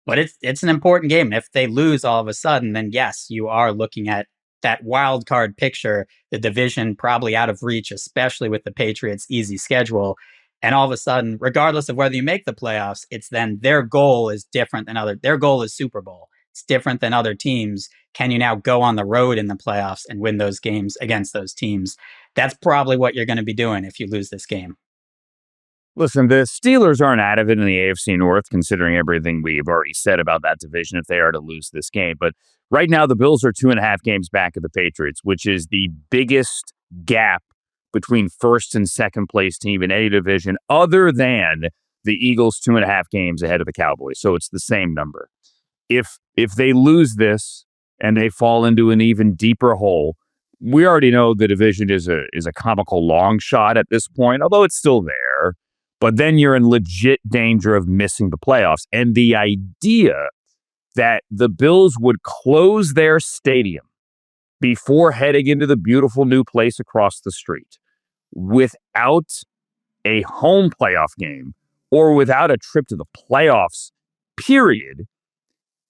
But it's an important game. If they lose all of a sudden, then yes, you are looking at that wild card picture, the division probably out of reach, especially with the Patriots' easy schedule. And all of a sudden, regardless of whether you make the playoffs, it's then their goal is different than their goal is Super Bowl. It's different than other teams. Can you now go on the road in the playoffs and win those games against those teams? That's probably what you're going to be doing if you lose this game.
Listen, the Steelers aren't out of it in the AFC North, considering everything we've already said about that division if they are to lose this game. But right now, the Bills are 2.5 games back of the Patriots, which is the biggest gap between first and second place team in any division other than the Eagles 2.5 games ahead of the Cowboys. So it's the same number. If they lose this and they fall into an even deeper hole, we already know the division is a comical long shot at this point, although it's still there. But then you're in legit danger of missing the playoffs. And the idea that the Bills would close their stadium before heading into the beautiful new place across the street without a home playoff game or without a trip to the playoffs, period,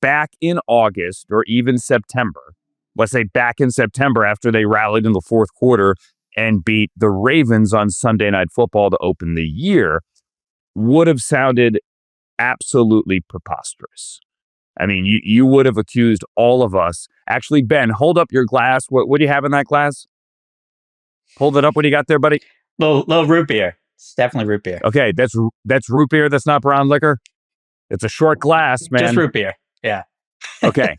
back in August or even September. Let's say back in September after they rallied in the fourth quarter and beat the Ravens on Sunday Night Football to open the year, would have sounded absolutely preposterous. I mean, you would have accused all of us. Actually, Ben, hold up your glass. What do you have in that glass? Hold it up. What do you got there, buddy?
Little root beer. It's definitely root beer.
Okay, that's root beer. That's not brown liquor. It's a short glass, man.
Just root beer. Yeah.
Okay.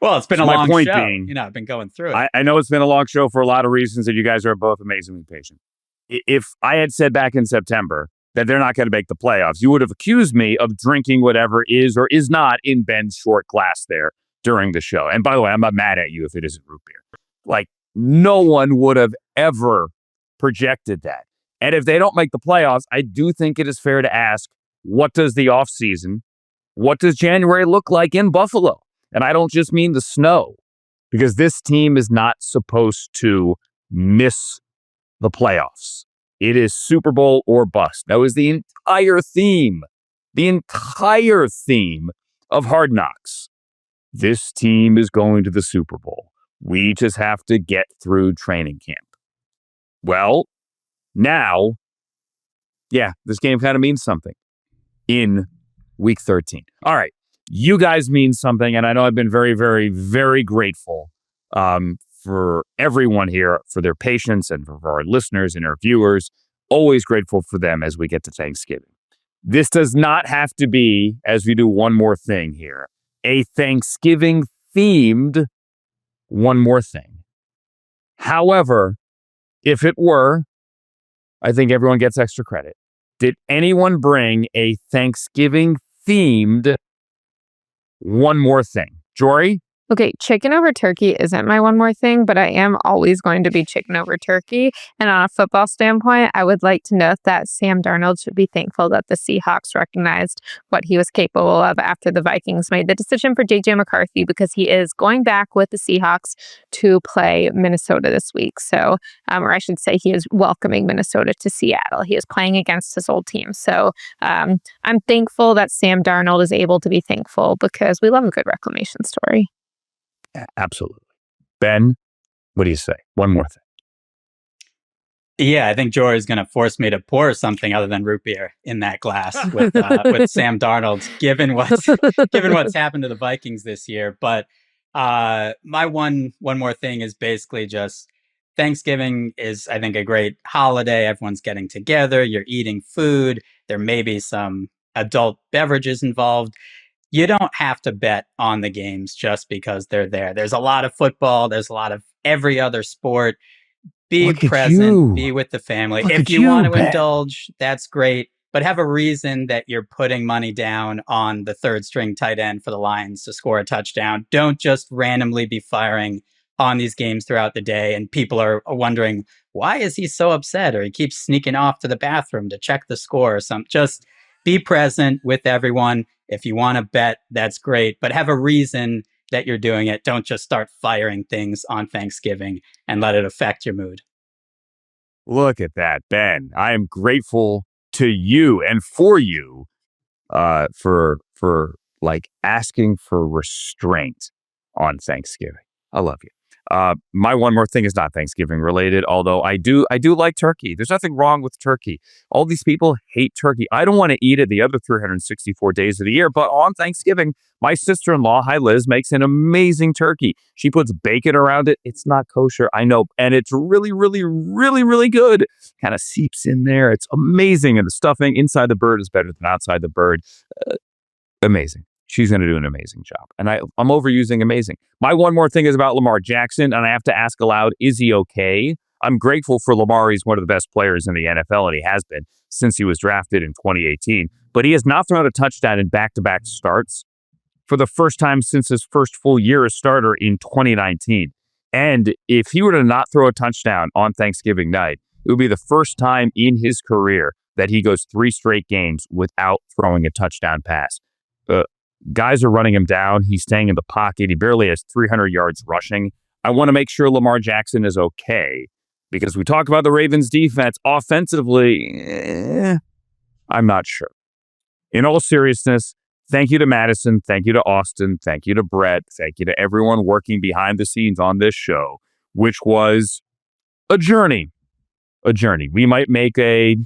Well, it's been
So
a
my
long
point
show.
being,
I've been going through it.
I know it's been a long show for a lot of reasons, and you guys are both amazingly patient. If I had said back in September that they're not going to make the playoffs, you would have accused me of drinking whatever is or is not in Ben's short glass there during the show. And by the way, I'm not mad at you if it isn't root beer. Like, no one would have ever projected that. And if they don't make the playoffs, I do think it is fair to ask, what does the offseason, what does January look like in Buffalo? And I don't just mean the snow, because this team is not supposed to miss the playoffs. It is Super Bowl or bust. That was the entire theme of Hard Knocks. This team is going to the Super Bowl. We just have to get through training camp. Well, now, yeah, this game kind of means something in week 13. All right. You guys mean something, and I know I've been very, very, very grateful for everyone here, for their patience, and for our listeners and our viewers. Always grateful for them as we get to Thanksgiving. This does not have to be, as we do one more thing here, a Thanksgiving-themed one more thing. However, if it were, I think everyone gets extra credit. Did anyone bring a Thanksgiving-themed one more thing? Jori?
Okay, chicken over turkey isn't my one more thing, but I am always going to be chicken over turkey. And on a football standpoint, I would like to note that Sam Darnold should be thankful that the Seahawks recognized what he was capable of after the Vikings made the decision for J.J. McCarthy, because he is going back with the Seahawks to play Minnesota this week. So, or I should say he is welcoming Minnesota to Seattle. He is playing against his old team. So I'm thankful that Sam Darnold is able to be thankful, because we love a good reclamation story.
Absolutely. Ben, what do you say? One more thing.
Yeah, I think Jori is going to force me to pour something other than root beer in that glass with Sam Darnold, given what's happened to the Vikings this year. But my one more thing is basically just Thanksgiving is, I think, a great holiday. Everyone's getting together. You're eating food. There may be some adult beverages involved. You don't have to bet on the games just because they're there. There's a lot of football. There's a lot of every other sport. Be present. Be with the family. If you want to indulge, that's great. But have a reason that you're putting money down on the third string tight end for the Lions to score a touchdown. Don't just randomly be firing on these games throughout the day. And people are wondering, why is he so upset? Or he keeps sneaking off to the bathroom to check the score or something. Just be present with everyone. If you want to bet, that's great, but have a reason that you're doing it. Don't just start firing things on Thanksgiving and let it affect your mood.
Look at that, Ben. I am grateful to you and for you for like asking for restraint on Thanksgiving. I love you. My one more thing is not Thanksgiving related, although I do like turkey. There's nothing wrong with turkey. All these people hate turkey. I don't want to eat it the other 364 days of the year, but on Thanksgiving, my sister-in-law, hi Liz, makes an amazing turkey. She puts bacon around it. It's not kosher, I know, and it's really, really, really, really good. Kind of seeps in there. It's amazing, and the stuffing inside the bird is better than outside the bird. Amazing. She's going to do an amazing job. And I'm overusing amazing. My one more thing is about Lamar Jackson, and I have to ask aloud, is he okay? I'm grateful for Lamar. He's one of the best players in the NFL, and he has been since he was drafted in 2018. But he has not thrown a touchdown in back-to-back starts for the first time since his first full year as starter in 2019. And if he were to not throw a touchdown on Thanksgiving night, it would be the first time in his career that he goes 3 straight games without throwing a touchdown pass. Guys are running him down. He's staying in the pocket. He barely has 300 yards rushing. I want to make sure Lamar Jackson is okay, because we talk about the Ravens defense offensively. I'm not sure. In all seriousness, thank you to Madison. Thank you to Austin. Thank you to Brett. Thank you to everyone working behind the scenes on this show, which was a journey. A journey. We might make a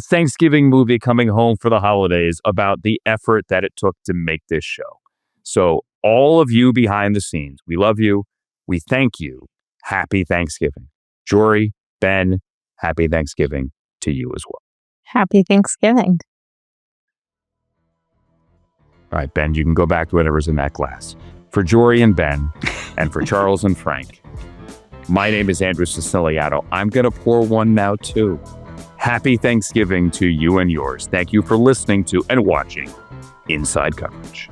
Thanksgiving movie coming home for the holidays about the effort that it took to make this show. So all of you behind the scenes, we love you. We thank you. Happy Thanksgiving. Jori, Ben, happy Thanksgiving to you as well.
Happy Thanksgiving.
All right, Ben, you can go back to whatever's in that glass. For Jori and Ben, and for Charles and Frank, my name is Andrew Siciliano. I'm going to pour one now, too. Happy Thanksgiving to you and yours. Thank you for listening to and watching Inside Coverage.